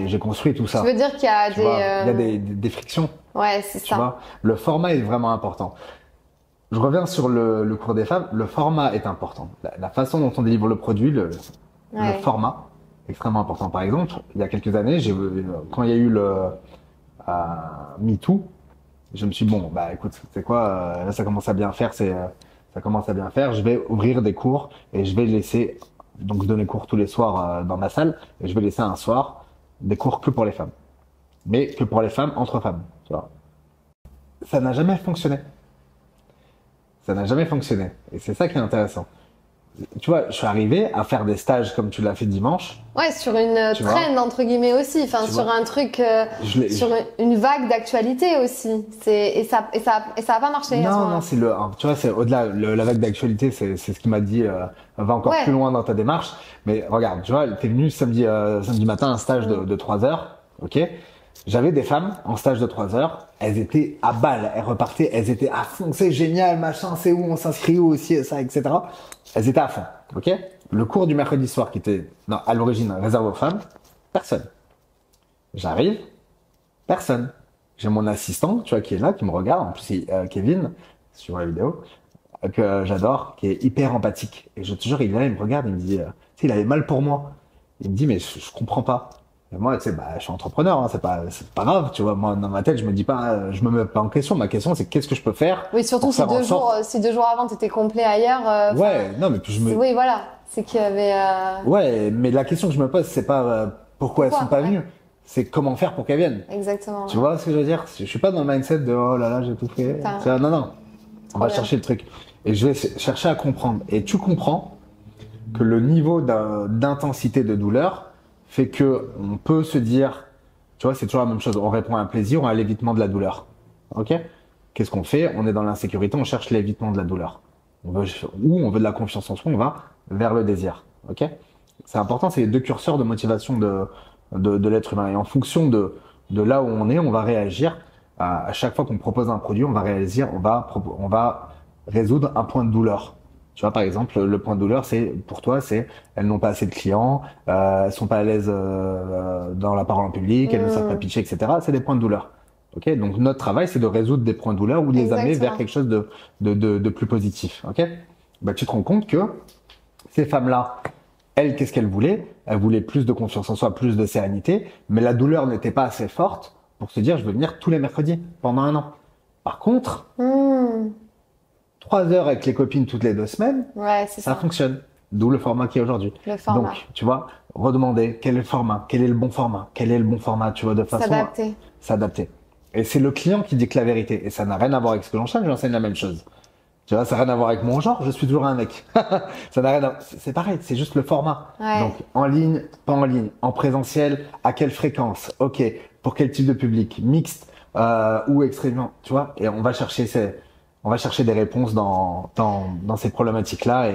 j'ai construit tout ça. Tu veux dire qu'il y a il y a des frictions. Ouais, c'est ça. Tu vois, le format est vraiment important. Je reviens sur le cours des femmes. Le format est important. La façon dont on délivre le produit, le format, extrêmement important. Par exemple, il y a quelques années, quand il y a eu le MeToo, je me suis dit, bon, bah écoute, c'est quoi, là ça commence à bien faire, ça commence à bien faire, je vais ouvrir des cours et je vais laisser, donc donner cours tous les soirs dans ma salle, et je vais laisser un soir des cours que pour les femmes. Mais que pour les femmes, entre femmes, tu vois. Ça n'a jamais fonctionné. Ça n'a jamais fonctionné. Et c'est ça qui est intéressant. Tu vois, je suis arrivé à faire des stages comme tu l'as fait dimanche. Ouais, sur une trend entre guillemets aussi, enfin sur un truc, sur une vague d'actualité aussi. Et ça a pas marché. Non, tu vois, c'est au-delà. La vague d'actualité, c'est ce qui m'a dit, va encore plus loin dans ta démarche. Mais regarde, tu vois, t'es venu samedi matin un stage de 3 heures, ok. J'avais des femmes en stage de 3 heures, elles étaient à balle, elles repartaient, elles étaient à fond, c'est génial, machin, c'est où, on s'inscrit où aussi, ça, etc. Elles étaient à fond, ok. Le cours du mercredi soir qui était à l'origine réservé aux femmes, personne. J'arrive, personne. J'ai mon assistant, tu vois, qui est là, qui me regarde, en plus c'est Kevin, sur la vidéo, que j'adore, qui est hyper empathique. Et je te jure, il est là, il me regarde, il me dit, tu sais, il avait mal pour moi. Il me dit, mais je comprends pas. Et moi, tu sais, bah, je suis entrepreneur, hein, c'est pas grave, tu vois. Moi, dans ma tête, je me dis pas, je me mets pas en question. Ma question, c'est qu'est-ce que je peux faire? Oui, surtout pour si faire en sorte- si 2 jours avant, t'étais complet ailleurs. Ouais, non, mais puis Oui, voilà. C'est qu'il y avait. Ouais, mais la question que je me pose, c'est pas pourquoi elles sont pas ouais. venues, c'est comment faire pour qu'elles viennent. Exactement. Tu vois ce que je veux dire? Je suis pas dans le mindset de oh là là, j'ai tout fait. Putain. Tu vois, non, non. On va bien. chercher le truc. Et je vais chercher à comprendre. Et tu comprends que le niveau d'intensité de douleur fait que on peut se dire, tu vois, c'est toujours la même chose. On répond à un plaisir ou à l'évitement de la douleur. Ok? Qu'est-ce qu'on fait? On est dans l'insécurité, on cherche l'évitement de la douleur. On veut de la confiance en soi, on va vers le désir. Ok? C'est important, c'est les deux curseurs de motivation de l'être humain. Et en fonction de là où on est, on va réagir. À chaque fois qu'on propose un produit, on va résoudre un point de douleur. Tu vois, par exemple, le point de douleur, pour toi, elles n'ont pas assez de clients, elles sont pas à l'aise dans la parole en public, elles ne savent pas pitcher, etc. C'est des points de douleur. Ok, donc notre travail, c'est de résoudre des points de douleur ou de les amener vers quelque chose de plus positif. Ok, bah tu te rends compte que ces femmes-là, elles, qu'est-ce qu'elles voulaient? Elles voulaient plus de confiance en soi, plus de sérénité, mais la douleur n'était pas assez forte pour se dire je vais venir tous les mercredis pendant 1 an. Par contre, 3 heures avec les copines toutes les 2 semaines, ouais, ça fonctionne. D'où le format qui est aujourd'hui. Le format. Donc, tu vois, redemander quel est le format, quel est le bon format, quel est le bon format, tu vois, de façon à s'adapter. Et c'est le client qui dicte la vérité. Et ça n'a rien à voir avec ce que j'enseigne la même chose. Tu vois, ça n'a rien à voir avec mon genre, je suis toujours un mec. Ça n'a rien à... C'est pareil, c'est juste le format. Ouais. Donc, en ligne, pas en ligne, en présentiel, à quelle fréquence, ok, pour quel type de public, mixte ou extrêmement, tu vois. Et on va chercher des réponses dans ces problématiques-là.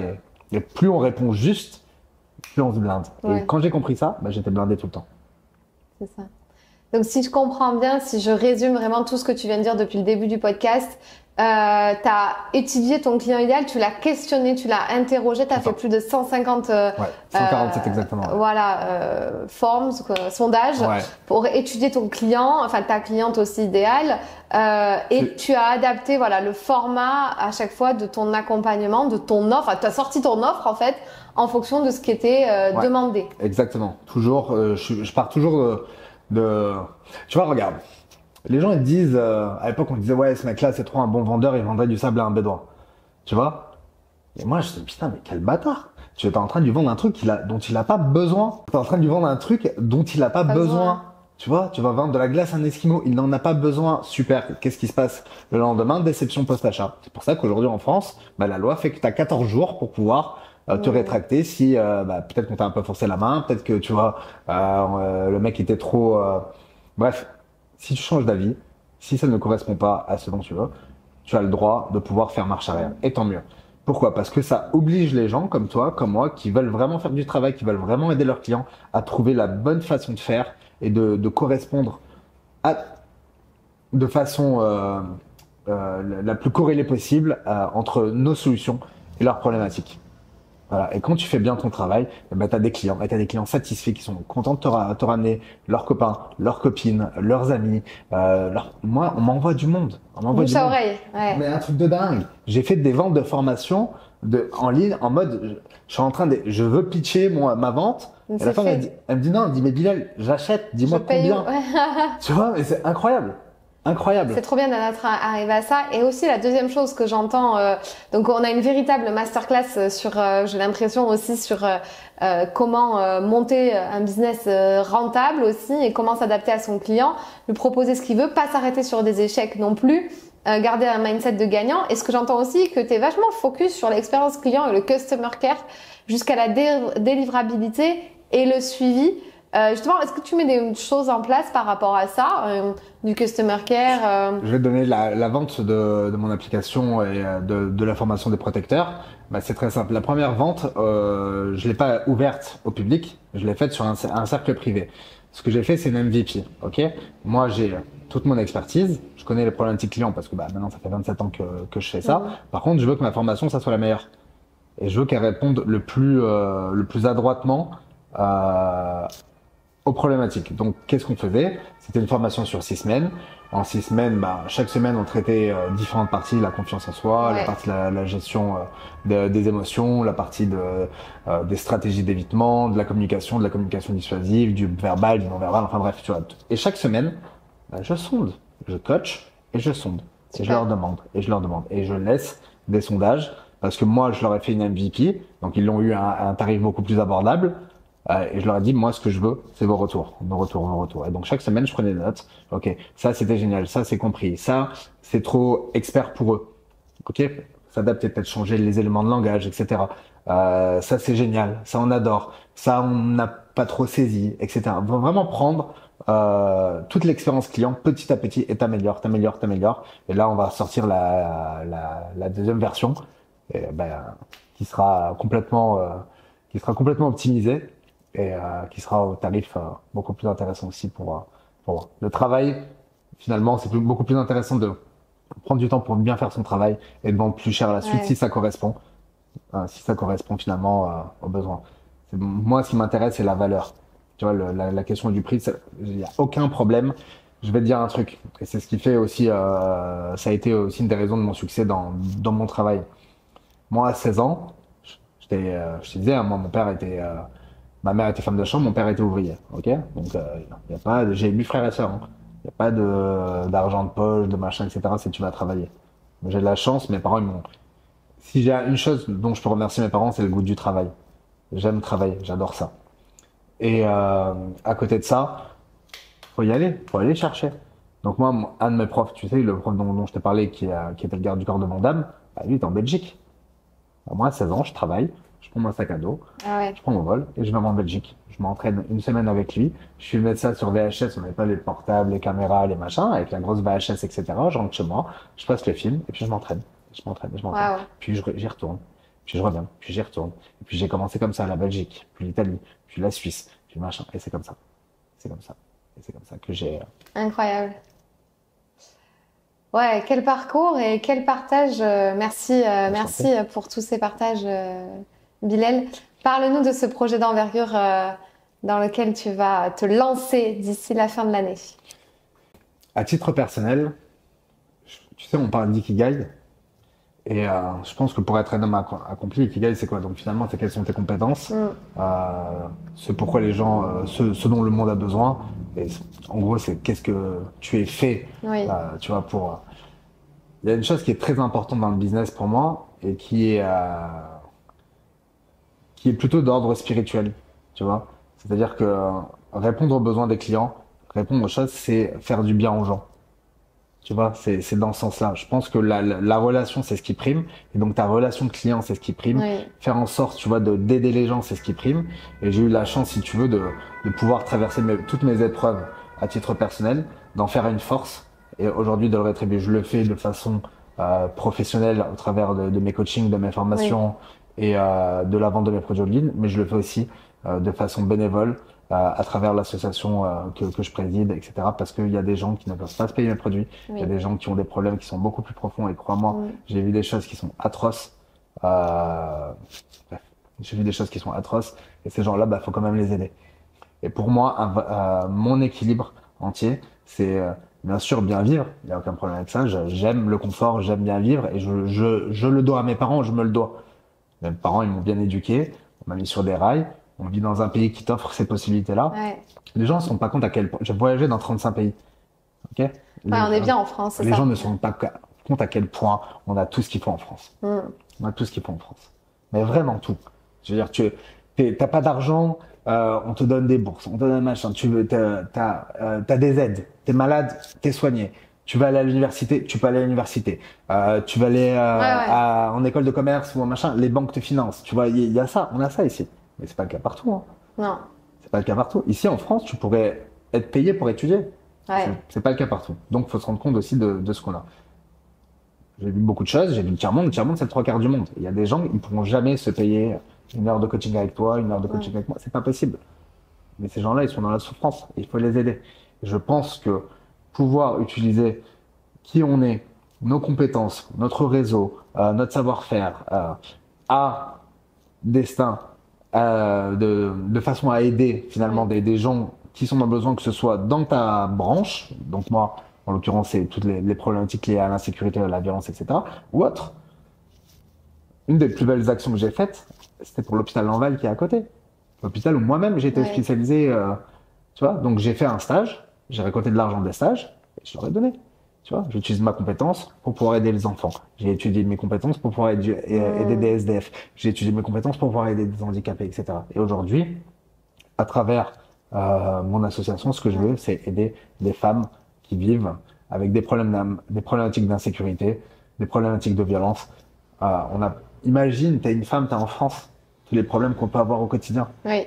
Et plus on répond juste, plus on se blinde. Ouais. Et quand j'ai compris ça, bah, j'étais blindé tout le temps. C'est ça. Donc, si je comprends bien, si je résume vraiment tout ce que tu viens de dire depuis le début du podcast, tu as étudié ton client idéal, tu l'as questionné, tu l'as interrogé, tu as fait plus de 150 ouais, 147 exactement. Ouais. Voilà, forms, sondages pour étudier ton client, enfin ta cliente aussi idéale, et tu as adapté voilà le format à chaque fois de ton accompagnement, de ton offre. Tu as sorti ton offre en fait en fonction de ce qui était demandé. Exactement. Toujours, je pars toujours tu vois, regarde. Les gens, ils disent, à l'époque, on disait, ouais, ce mec-là, c'est trop un bon vendeur, il vendrait du sable à un bédouin. Tu vois? Et moi, je dis, putain, mais quel bâtard. Tu es en train de lui vendre un truc dont il n'a pas besoin. Tu es en train de lui vendre un truc dont il n'a pas besoin. Tu vois? Tu vas vendre de la glace à un Esquimau, il n'en a pas besoin. Super. Qu'est-ce qui se passe le lendemain? Déception post-achat. C'est pour ça qu'aujourd'hui, en France, bah, la loi fait que tu as 14 jours pour pouvoir te rétracter si, peut-être qu'on t'a un peu forcé la main, peut-être que, tu vois, le mec était trop, bref. Si tu changes d'avis, si ça ne correspond pas à ce dont tu veux, tu as le droit de pouvoir faire marche arrière. Et tant mieux. Pourquoi? Parce que ça oblige les gens comme toi, comme moi, qui veulent vraiment faire du travail, qui veulent vraiment aider leurs clients à trouver la bonne façon de faire et de correspondre de façon la plus corrélée possible entre nos solutions et leurs problématiques. Voilà. Et quand tu fais bien ton travail, tu as des clients, et tu as des clients satisfaits qui sont contents de te ramener leurs copains, leurs copines, leurs amis. Moi, on m'envoie du monde. On m'envoie du monde. Oreille. Ouais. Mais un truc de dingue. J'ai fait des ventes de formation en ligne en mode, je suis en train je veux pitcher ma vente. Et la femme, elle me dit non, elle me dit mais Bilal, j'achète, dis-moi combien. Tu vois, mais c'est incroyable. Incroyable. C'est trop bien d'être arrivé à ça. Et aussi la deuxième chose que j'entends, donc on a une véritable masterclass sur, j'ai l'impression aussi sur comment monter un business rentable aussi et comment s'adapter à son client, lui proposer ce qu'il veut, pas s'arrêter sur des échecs non plus, garder un mindset de gagnant. Et ce que j'entends aussi, que tu es vachement focus sur l'expérience client et le customer care jusqu'à la délivrabilité et le suivi. Justement, est-ce que tu mets des choses en place par rapport à ça, du customer care Je vais te donner la vente de mon application et de la formation des protecteurs. Bah, c'est très simple. La première vente, je l'ai pas ouverte au public, je l'ai faite sur un cercle privé. Ce que j'ai fait, c'est une MVP. Ok. Moi, j'ai toute mon expertise. Je connais les problématiques clients parce que maintenant, ça fait 27 ans que je fais ça. Par contre, je veux que ma formation, ça soit la meilleure. Et je veux qu'elle réponde le plus adroitement aux problématiques. Donc, qu'est-ce qu'on faisait? C'était une formation sur 6 semaines. En 6 semaines, chaque semaine, on traitait différentes parties, la confiance en soi, la partie de la gestion des émotions, la partie des stratégies d'évitement, de la communication dissuasive, du verbal, du non-verbal, enfin bref, tu vois. Et chaque semaine, je sonde, je coach et je sonde. Et je leur demande, et je leur demande. Et je laisse des sondages, parce que moi, je leur ai fait une MVP, donc ils l'ont eu à un tarif beaucoup plus abordable. Et je leur ai dit, moi, ce que je veux, c'est vos retours. Et donc, chaque semaine, je prenais des notes. Ok, ça, c'était génial. Ça, c'est compris. Ça, c'est trop expert pour eux. Ok, s'adapter, peut-être changer les éléments de langage, etc. Ça, c'est génial. Ça, on adore. Ça, on n'a pas trop saisi, etc. On va vraiment prendre toute l'expérience client petit à petit et t'améliores. Et là, on va sortir la deuxième version et, qui sera complètement optimisée et qui sera au tarif beaucoup plus intéressant aussi pour moi. Le travail, finalement, c'est beaucoup plus intéressant de prendre du temps pour bien faire son travail et de vendre plus cher à la suite si ça correspond finalement aux besoins. Moi, ce qui m'intéresse, c'est la valeur. Tu vois, la question du prix, il n'y a aucun problème. Je vais te dire un truc, et c'est ce qui fait aussi, ça a été aussi une des raisons de mon succès dans mon travail. Moi, à 16 ans, je te disais, hein, moi, ma mère était femme de chambre, mon père était ouvrier, ok? Donc, y a pas, j'ai 8 frères et sœurs, hein. Il n'y a pas d'argent de poche, de machin, etc. si tu vas travailler. J'ai de la chance, mes parents, si j'ai une chose dont je peux remercier mes parents, c'est le goût du travail. J'aime travailler, j'adore ça. Et à côté de ça, faut aller chercher. Donc moi, un de mes profs, tu sais, le prof dont je t'ai parlé, qui était le garde du corps de mon dame, lui, il est en Belgique. Moi, à 16 ans, je travaille, je prends mon sac à dos, je prends mon vol et je vais en Belgique. Je m'entraîne une semaine avec lui. Je filmais ça sur VHS, on n'avait pas les portables, les caméras, les machins, avec la grosse VHS, etc. Je rentre chez moi, je passe le film et puis je m'entraîne. Puis j'y retourne, puis je reviens, puis j'y retourne. Et puis j'ai commencé comme ça, la Belgique, puis l'Italie, puis la Suisse, puis le machin. Et c'est comme ça. Et c'est comme ça que j'ai... Incroyable. Ouais, quel parcours et quel partage. Merci pour tous ces partages, Bilal. Parle-nous de ce projet d'envergure dans lequel tu vas te lancer d'ici la fin de l'année. À titre personnel, tu sais, on parle d'ikigai. Et je pense que pour être un homme accompli, l'ikigai, c'est quoi? Donc finalement, c'est quelles sont tes compétences, ce pourquoi les gens, ce dont le monde a besoin. Et en gros, c'est qu'est-ce que tu es fait, tu vois, pour... Il y a une chose qui est très importante dans le business pour moi et qui est plutôt d'ordre spirituel, tu vois. C'est-à-dire que répondre aux besoins des clients, répondre aux choses, c'est faire du bien aux gens. Tu vois, c'est dans ce sens-là. Je pense que la relation, c'est ce qui prime. Et donc, ta relation client, c'est ce qui prime. Faire en sorte, tu vois, d'aider les gens, c'est ce qui prime. Et j'ai eu la chance, si tu veux, de pouvoir traverser toutes mes épreuves à titre personnel, d'en faire une force. Et aujourd'hui, de le rétribuer. Je le fais de façon professionnelle au travers de mes coachings, de mes formations et de la vente de mes produits en ligne. Mais je le fais aussi de façon bénévole. À travers l'association que je préside, etc. Parce qu'il y a des gens qui ne peuvent pas se payer mes produits. Il y a des gens qui ont des problèmes qui sont beaucoup plus profonds. Et crois-moi, j'ai vu des choses qui sont atroces. J'ai vu des choses qui sont atroces. Et ces gens-là, faut quand même les aider. Et pour moi, mon équilibre entier, c'est bien sûr bien vivre. Il n'y a aucun problème avec ça. J'aime le confort, j'aime bien vivre. Et je le dois à mes parents, je me le dois. Mes parents, ils m'ont bien éduqué. On m'a mis sur des rails. On vit dans un pays qui t'offre ces possibilités-là. Les gens ne se rendent pas compte à quel point. J'ai voyagé dans 35 pays. Ok. On est bien en France, c'est ça. Les gens ne se rendent pas compte à quel point on a tout ce qu'il faut en France. On a tout ce qu'il faut en France. Mais vraiment tout. Je veux dire, t'as pas d'argent, on te donne des bourses, on te donne un machin. T'as des aides. T'es malade, t'es soigné. Tu vas aller à l'université, tu peux aller à l'université. Tu vas aller en école de commerce ou en machin. Les banques te financent. Tu vois, il y a ça. On a ça ici. Mais c'est pas le cas partout. Hein. Non. C'est pas le cas partout. Ici, en France, tu pourrais être payé pour étudier. C'est pas le cas partout. Donc, il faut se rendre compte aussi de ce qu'on a. J'ai vu beaucoup de choses. J'ai vu le tiers-monde. Le tiers-monde, c'est le 3/4 du monde. Il y a des gens, ils pourront jamais se payer une heure de coaching avec toi, une heure de coaching avec moi. C'est pas possible. Mais ces gens-là, ils sont dans la souffrance. Il faut les aider. Et je pense que pouvoir utiliser qui on est, nos compétences, notre réseau, notre savoir-faire, à destin, de façon à aider finalement des gens qui sont dans le besoin, que ce soit dans ta branche, donc moi, en l'occurrence, c'est toutes les problématiques liées à l'insécurité, à la violence, etc., ou autre. Une des plus belles actions que j'ai faites, c'était pour l'hôpital Lanval qui est à côté. L'hôpital où moi-même j'étais hospitalisé, tu vois. Donc j'ai fait un stage, j'ai récolté de l'argent des stages, et je leur ai donné. Tu vois, j'utilise ma compétence pour pouvoir aider les enfants. J'ai étudié mes compétences pour pouvoir aider des SDF. J'ai étudié mes compétences pour pouvoir aider des handicapés, etc. Et aujourd'hui, à travers mon association, ce que je veux, c'est aider des femmes qui vivent avec des problématiques d'insécurité, des problématiques de violence. Imagine, t'es une femme, t'es en France, tous les problèmes qu'on peut avoir au quotidien. Oui.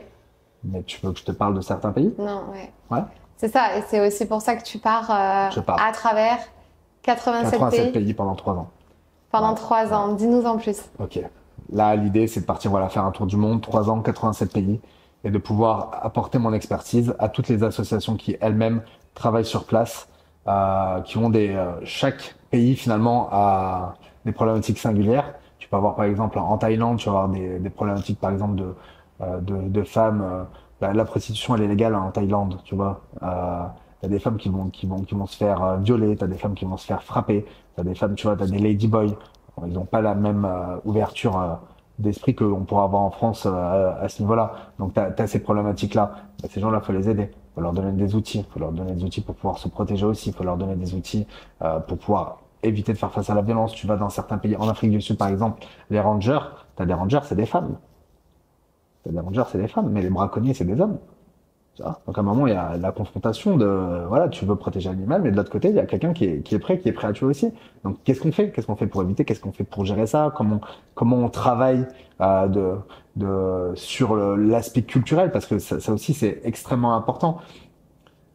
Mais tu veux que je te parle de certains pays? Non, ouais. C'est ça, et c'est aussi pour ça que tu pars à travers 87 pays pendant 3 ans. Pendant 3 ans, dis-nous en plus. Ok. Là, l'idée, c'est de partir faire un tour du monde, 3 ans, 87 pays, et de pouvoir apporter mon expertise à toutes les associations qui elles-mêmes travaillent sur place, qui ont chaque pays finalement a des problématiques singulières. Tu peux avoir par exemple en Thaïlande, tu vas avoir des problématiques par exemple de femmes. La prostitution, elle est légale en Thaïlande, tu vois. T'as des femmes qui vont se faire violer, t'as des femmes qui vont se faire frapper, t'as des femmes, tu vois, t'as des ladyboys. Ils n'ont pas la même ouverture d'esprit qu'on pourra avoir en France à ce niveau-là. Donc t'as ces problématiques-là. Ces gens-là, faut les aider. Faut leur donner des outils. Faut leur donner des outils pour pouvoir se protéger aussi. Faut leur donner des outils pour pouvoir éviter de faire face à la violence. Tu vas dans certains pays, en Afrique du Sud par exemple, les rangers, t'as des rangers, c'est des femmes. T'as des rangers, c'est des femmes, mais les braconniers, c'est des hommes. Tu vois. Donc à un moment, il y a la confrontation voilà, tu veux protéger l'animal, mais de l'autre côté, il y a quelqu'un qui est prêt à tuer aussi. Donc qu'est-ce qu'on fait? Qu'est-ce qu'on fait pour éviter? Qu'est-ce qu'on fait pour gérer ça? Comment on travaille sur l'aspect culturel? Parce que ça aussi, c'est extrêmement important.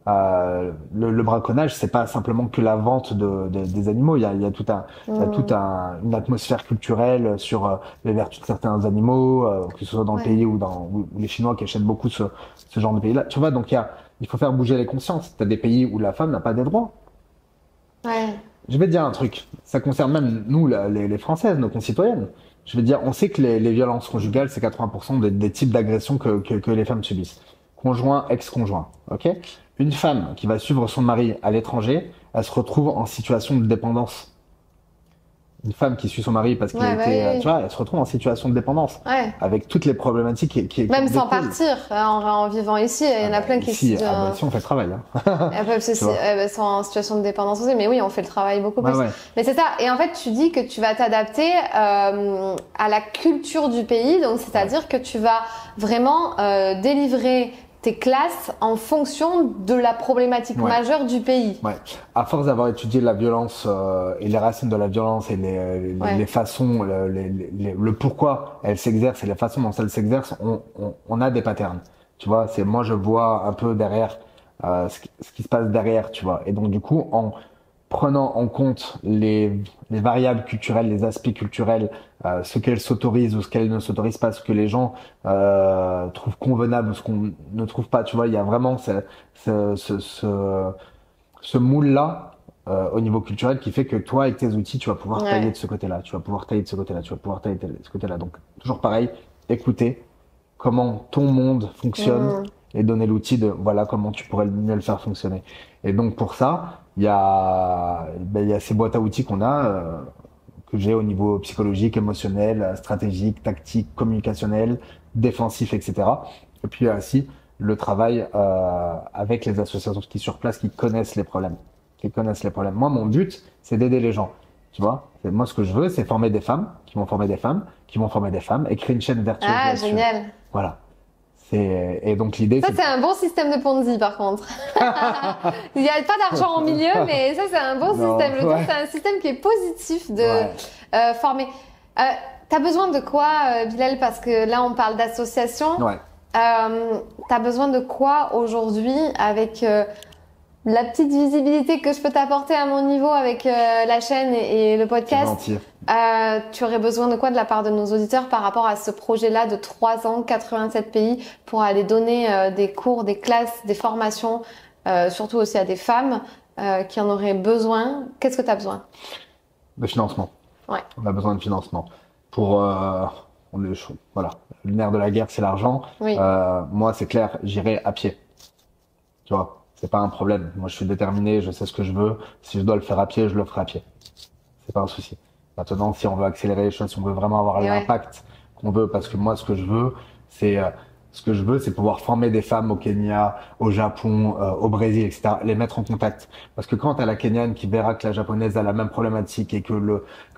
Le braconnage, c'est pas simplement que la vente des animaux. Il y a toute une atmosphère culturelle sur les vertus de certains animaux, que ce soit dans le pays ou les Chinois qui achètent beaucoup ce genre de pays-là. Tu vois, donc il faut faire bouger les consciences. T'as des pays où la femme n'a pas des droits. Ouais. Je vais te dire un truc. Ça concerne même nous, les Françaises, nos concitoyennes. Je vais te dire, on sait que les violences conjugales, c'est 80% des types d'agressions que les femmes subissent. Conjoint, ex-conjoint. Ok? Une femme qui va suivre son mari à l'étranger, elle se retrouve en situation de dépendance. Une femme qui suit son mari parce qu'il tu vois, elle se retrouve en situation de dépendance. Ouais. Avec toutes les problématiques qui même sans partir, en vivant ici, il y en a plein qui ici on fait le travail. Hein. Elles sont en situation de dépendance aussi, mais oui, on fait le travail beaucoup plus. Ouais. Mais c'est ça. Et en fait, tu dis que tu vas t'adapter à la culture du pays, donc c'est-à-dire que tu vas vraiment délivrer tes classes en fonction de la problématique majeure du pays. Ouais. À force d'avoir étudié la violence et les racines de la violence et les façons, le pourquoi elle s'exerce et la façon dont elle s'exerce, on a des patterns. Tu vois, moi je vois un peu derrière ce qui se passe derrière, tu vois. Et donc du coup, en prenant en compte les variables culturelles, les aspects culturels, ce qu'elles s'autorisent ou ce qu'elles ne s'autorisent pas, ce que les gens trouvent convenable ou ce qu'on ne trouve pas, tu vois, il y a vraiment ce moule-là au niveau culturel qui fait que toi, avec tes outils, tu vas pouvoir tailler de ce côté-là, tu vas pouvoir tailler de ce côté-là, tu vas pouvoir tailler de ce côté-là. Donc, toujours pareil, écouter comment ton monde fonctionne et donner l'outil de voilà comment tu pourrais mieux le faire fonctionner. Et donc, pour ça, il y a ces boîtes à outils qu'on a, que j'ai au niveau psychologique, émotionnel, stratégique, tactique, communicationnel, défensif, etc. Et puis il y a aussi le travail avec les associations qui sur place, qui connaissent les problèmes. Moi, mon but, c'est d'aider les gens. Tu vois, moi, ce que je veux, c'est former des femmes, qui vont former des femmes, qui vont former des femmes, et créer une chaîne vertueuse. Ah, génial. Voilà. Et donc l'idée. Ça, c'est un bon système de Ponzi, par contre. Il n'y a pas d'argent au milieu, mais ça, c'est un bon système. Je veux dire, c'est un système qui est positif de former. T'as besoin de quoi, Bilal? Parce que là, on parle d'association. Ouais. T'as besoin de quoi aujourd'hui avec la petite visibilité que je peux t'apporter à mon niveau avec la chaîne et le podcast? Tu aurais besoin de quoi de la part de nos auditeurs par rapport à ce projet-là de 3 ans, 87 pays, pour aller donner des cours, des classes, des formations, surtout aussi à des femmes qui en auraient besoin? Qu'est-ce que tu as besoin? De financement. Ouais. On a besoin de financement. Voilà, le nerf de la guerre, c'est l'argent. Oui. Moi, c'est clair, j'irai à pied. Tu vois, c'est pas un problème. Moi, je suis déterminé, je sais ce que je veux. Si je dois le faire à pied, je le ferai à pied. C'est pas un souci. Maintenant, si on veut accélérer les choses, si on veut vraiment avoir Et ouais. l'impact qu'on veut, parce que moi, c'est ce que je veux, c'est pouvoir former des femmes au Kenya, au Japon, au Brésil, etc. Les mettre en contact. Parce que quand t'as la Kenyane qui verra que la japonaise a la même problématique et que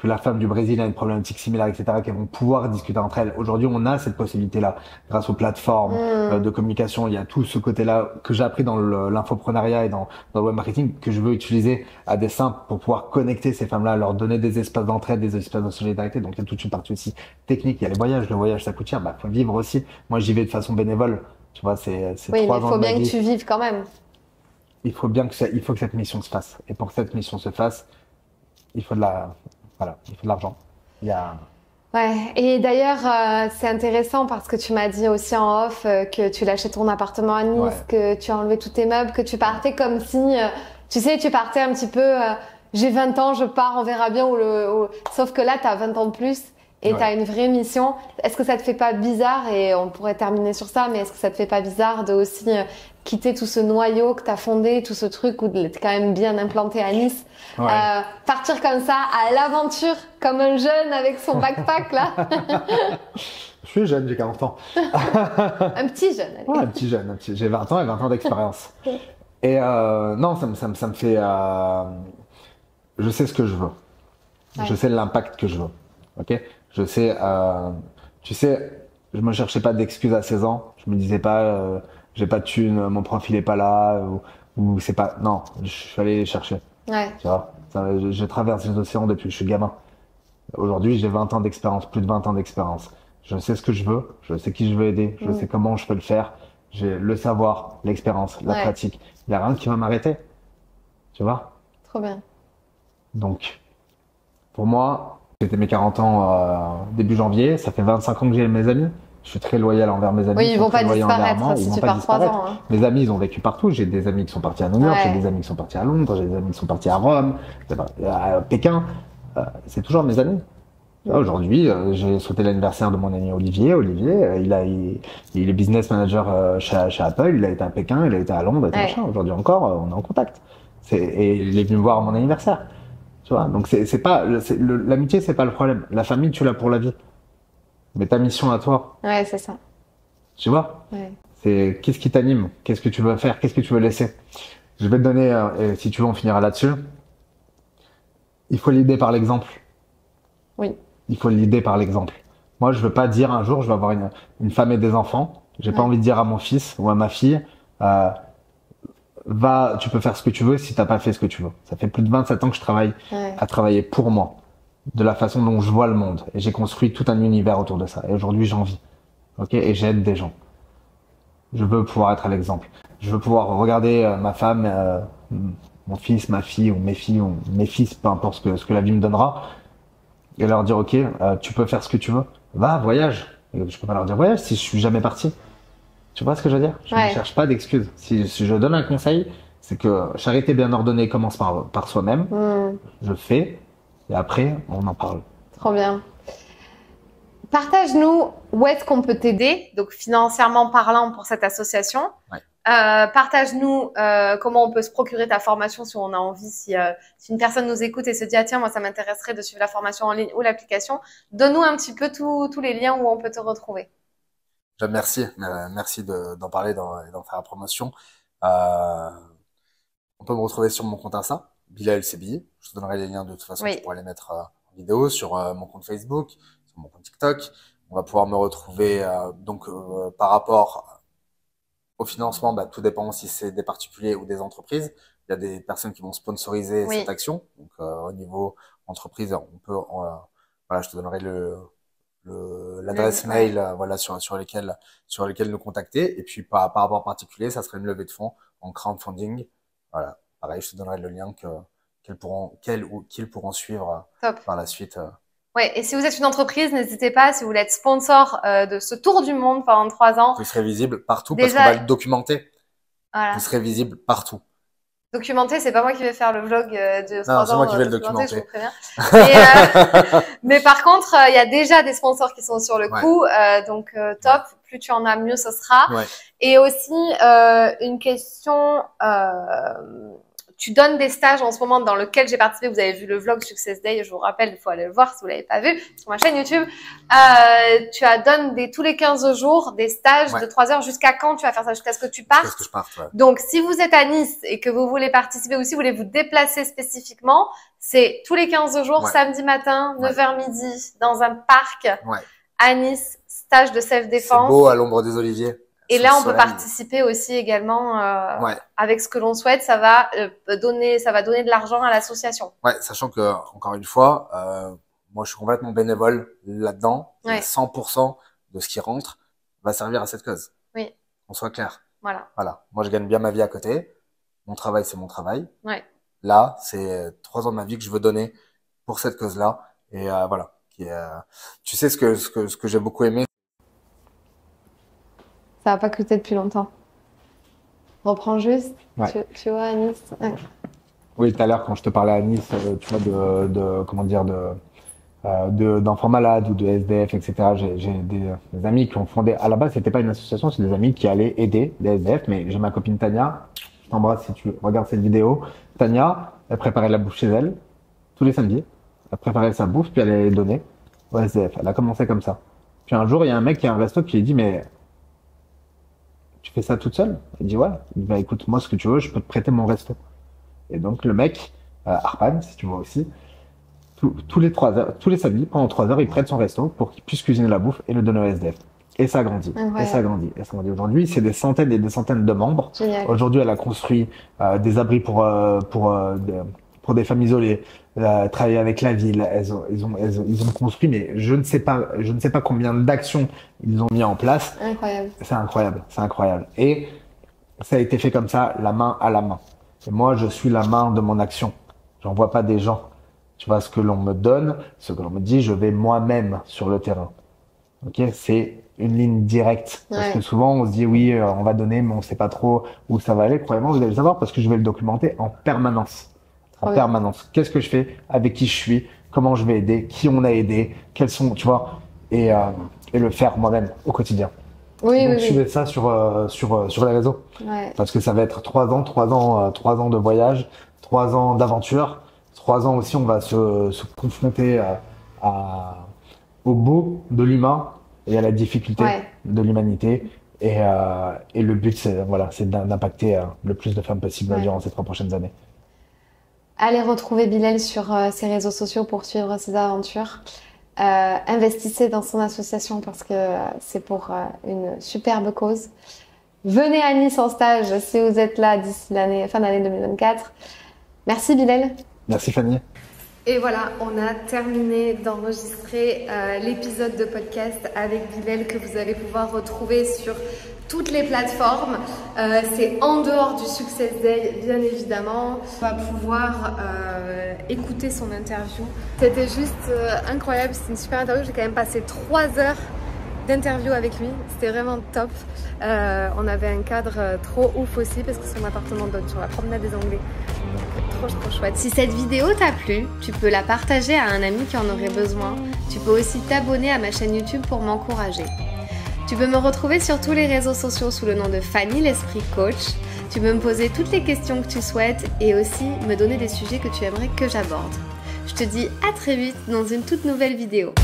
la femme du Brésil a une problématique similaire, etc., qu'elles vont pouvoir discuter entre elles. Aujourd'hui, on a cette possibilité-là grâce aux plateformes Hmm. de communication. Il y a tout ce côté-là que j'ai appris dans l'infoprenariat et dans le web marketing que je veux utiliser à dessein pour pouvoir connecter ces femmes-là, leur donner des espaces d'entraide, des espaces de solidarité. Donc il y a toute une partie aussi technique. Il y a les voyages. Le voyage, ça coûte cher. Bah, faut vivre aussi. Moi, j'y vais de façon bénévole. Tu vois, c'est Oui, mais 3 il ans faut de ma bien que vie. tu vives quand même. Il faut que cette mission se fasse. Et pour que cette mission se fasse, il faut voilà, il faut de l'argent. Il y a, Ouais, et d'ailleurs, c'est intéressant parce que tu m'as dit aussi en off que tu lâchais ton appartement à Nice, ouais, que tu as enlevé tous tes meubles, que tu partais comme si, tu sais, tu partais un petit peu, j'ai 20 ans, je pars, on verra bien Sauf que là, tu as 20 ans de plus et tu as ouais. une vraie mission. Est-ce que ça te fait pas bizarre, et on pourrait terminer sur ça, mais est-ce que ça te fait pas bizarre de aussi quitter tout ce noyau que tu as fondé, tout ce truc où tu es quand même bien implanté à Nice? Ouais. Partir comme ça à l'aventure, comme un jeune avec son backpack là, Je suis jeune, j'ai 40 ans. un petit jeune. Ouais, Allez. un petit jeune, j'ai 20 ans et 20 ans d'expérience. Et non, ça me fait. Je sais ce que je veux. Je Ouais, sais l'impact que je veux. Ok. Je sais. Tu sais, je me cherchais pas d'excuses à 16 ans. Je me disais pas, j'ai pas de thune, mon profil est pas là, ou c'est pas. Non, je suis allé les chercher. ouais, Tu vois. Je traverse les océans depuis que je suis gamin. Aujourd'hui, j'ai 20 ans d'expérience, plus de 20 ans d'expérience. Je sais ce que je veux, je sais qui je veux aider, je mm, sais comment je peux le faire. J'ai le savoir, l'expérience, la ouais, pratique. Il n'y a rien qui va m'arrêter. Tu vois? trop bien. Donc, pour moi, c'était mes 40 ans début janvier. Ça fait 25 ans que j'ai mes amis. Je suis très loyal envers mes amis. Oui, Ils ils sont vont très pas loyaux envers disparaître moi. Ils si vont tu pas pars 3 disparaître. ans. Hein. Mes amis, ils ont vécu partout. J'ai des amis qui sont partis à New York, j'ai Ouais, des amis qui sont partis à Londres, j'ai des amis qui sont partis à Rome, à Pékin. C'est toujours mes amis. Là, mm, aujourd'hui, j'ai sauté l'anniversaire de mon ami Olivier. Olivier, il est business manager chez Apple. Il a été à Pékin, il a été à Londres, et tout ouais, machin. Aujourd'hui encore, on est en contact. Et il est venu me voir à mon anniversaire. Tu vois, donc c'est pas l'amitié, c'est pas le problème. La famille, tu l'as pour la vie. Mais ta mission à toi, ouais, c'est ça. tu vois, Ouais, c'est qu'est-ce qui t'anime, qu'est-ce que tu veux faire, qu'est-ce que tu veux laisser. Je vais te donner, et si tu veux, on finira là-dessus. Il faut l'idée par l'exemple. oui, Il faut l'idée par l'exemple. Moi, je veux pas dire un jour, je vais avoir une femme et des enfants. J'ai pas ouais, envie de dire à mon fils ou à ma fille, euh, va, tu peux faire ce que tu veux si t'as pas fait ce que tu veux. Ça fait plus de 27 ans que je travaille ouais, à travailler pour moi, de la façon dont je vois le monde. Et j'ai construit tout un univers autour de ça. Et aujourd'hui, j'en vis. Ok? Et j'aide des gens. Je veux pouvoir être à l'exemple. Je veux pouvoir regarder ma femme, mon fils, ma fille, ou mes fils, peu importe ce que la vie me donnera, et leur dire, ok, tu peux faire ce que tu veux, va, voyage. Et je peux pas leur dire voyage si je suis jamais parti. Tu vois ce que je veux dire? Je ne ouais. cherche pas d'excuses. Si je donne un conseil, c'est que charité bien ordonnée commence par soi-même. Mm, Je fais, et après, on en parle. trop bien. Partage-nous où est-ce qu'on peut t'aider, donc financièrement parlant pour cette association. Ouais. Partage-nous comment on peut se procurer ta formation si on a envie, si une personne nous écoute et se dit ah tiens moi ça m'intéresserait de suivre la formation en ligne ou l'application. Donne-nous un petit peu tous les liens où on peut te retrouver. Merci, merci d'en parler, et d'en faire la promotion. Euh, on peut me retrouver sur mon compte Insta, Bilal CBI. Je te donnerai les liens de toute façon, tu Oui, pourras les mettre en vidéo sur mon compte Facebook, sur mon compte TikTok. On va pouvoir me retrouver par rapport au financement, bah, tout dépend si c'est des particuliers ou des entreprises. Il y a des personnes qui vont sponsoriser cette oui, action. Donc au niveau entreprise, voilà, je te donnerai l'adresse mail, ouais. voilà, sur lesquelles nous contacter. Et puis par rapport particulier, ça serait une levée de fonds en crowdfunding. Voilà. Pareil, je te donnerai le lien qu'ils pourront suivre Top. par la suite. Ouais, et si vous êtes une entreprise, n'hésitez pas, si vous voulez être sponsor de ce tour du monde pendant 3 ans, Vous serez visible partout parce qu'on va déjà, le documenter. Vous voilà. serez visible partout. Documenté, c'est pas moi qui vais faire le vlog de 3 ans. Non, c'est moi qui vais le Je documenter. vous préviens. Mais par contre, il y a déjà des sponsors qui sont sur le coup, donc top. Plus tu en as, mieux ce sera. Ouais. Et aussi une question. Tu donnes des stages en ce moment dans lequel j'ai participé. Vous avez vu le vlog Success Day. Je vous rappelle, il faut aller le voir si vous l'avez pas vu sur ma chaîne YouTube. Tu donnes tous les 15 jours des stages de 3 heures. Jusqu'à quand tu vas faire ça? Jusqu'à ce que tu partes? Jusqu'à ce que je parte, ouais. Donc, si vous êtes à Nice et que vous voulez participer ou si vous voulez vous déplacer spécifiquement, c'est tous les 15 jours, samedi matin, 9h midi, dans un parc à Nice, stage de self-défense. C'est beau à l'ombre des oliviers. Et là, on peut participer aussi également avec ce que l'on souhaite. Ça va donner de l'argent à l'association. Ouais, sachant que, encore une fois, moi, je suis complètement bénévole là-dedans. 100% de ce qui rentre va servir à cette cause. Oui. Qu'on soit clair. Voilà. Moi, je gagne bien ma vie à côté. Mon travail, c'est mon travail. Ouais. Là, c'est 3 ans de ma vie que je veux donner pour cette cause-là. Et voilà. Tu sais ce que j'ai beaucoup aimé. Ça va pas coûter depuis longtemps. Reprends juste. Tu vois, à Nice. Ouais. Oui, tout à l'heure, quand je te parlais à Nice, tu vois, comment dire, d'enfants malades ou de SDF, etc. J'ai des amis qui ont fondé. À la base, c'était pas une association, c'est des amis qui allaient aider les SDF. Mais j'ai ma copine Tania. Je t'embrasse si tu regardes cette vidéo. Tania, elle préparait la bouffe chez elle tous les samedis. Elle préparait sa bouffe puis elle allait les donner aux SDF. Elle a commencé comme ça. Puis un jour, il y a un mec qui a un resto qui lui dit mais tu fais ça toute seule? Elle dit ouais. Il dit bah écoute, moi ce que tu veux, je peux te prêter mon resto. Et donc le mec, Arpan, si tu vois aussi, tous les 3 heures, tous les samedis, pendant 3 heures, il prête son resto pour qu'il puisse cuisiner la bouffe et le donner au SDF. Et ça grandit. Et ça grandit. Et ça grandit. Aujourd'hui, c'est des centaines et des centaines de membres. Aujourd'hui, elle a construit des abris pour des femmes isolées, travaillé avec la ville. Ils ont construit, mais je ne sais pas combien d'actions ils ont mis en place. Incroyable. C'est incroyable. C'est incroyable. Et ça a été fait comme ça, la main à la main. Et moi, je suis la main de mon action. J'envoie pas des gens. Tu vois, ce que l'on me donne, ce que l'on me dit, je vais moi-même sur le terrain. Ok, c'est une ligne directe. Parce que souvent, on se dit, oui, on va donner, mais on sait pas trop où ça va aller. Croyez-moi, vous allez le savoir parce que je vais le documenter en permanence. En permanence. Qu'est-ce que je fais? Avec qui je suis? Comment je vais aider? Qui on a aidé? Quels sont, tu vois? Et le faire moi-même au quotidien. Donc, suivez ça sur les réseaux. Parce que ça va être 3 ans de voyage, 3 ans d'aventure. 3 ans aussi, on va se confronter au beau de l'humain et à la difficulté de l'humanité. Et le but, c'est d'impacter le plus de femmes possible durant ces 3 prochaines années. Allez retrouver Bilal sur ses réseaux sociaux pour suivre ses aventures. Investissez dans son association parce que c'est pour une superbe cause. Venez à Nice en stage si vous êtes là d'ici fin d'année 2024. Merci Bilal. Merci Fanny. Et voilà, on a terminé d'enregistrer l'épisode de podcast avec Bilal que vous allez pouvoir retrouver sur toutes les plateformes. C'est en dehors du Success Day, bien évidemment. On va pouvoir écouter son interview. C'était juste incroyable, c'était une super interview. J'ai quand même passé 3 heures d'interview avec lui. C'était vraiment top. On avait un cadre trop ouf aussi parce que son appartement donne sur la promenade des Anglais. Trop chouette. Si cette vidéo t'a plu, tu peux la partager à un ami qui en aurait besoin. Tu peux aussi t'abonner à ma chaîne YouTube pour m'encourager. Tu peux me retrouver sur tous les réseaux sociaux sous le nom de Fanny l'Esprit Coach. Tu peux me poser toutes les questions que tu souhaites et aussi me donner des sujets que tu aimerais que j'aborde. Je te dis à très vite dans une toute nouvelle vidéo.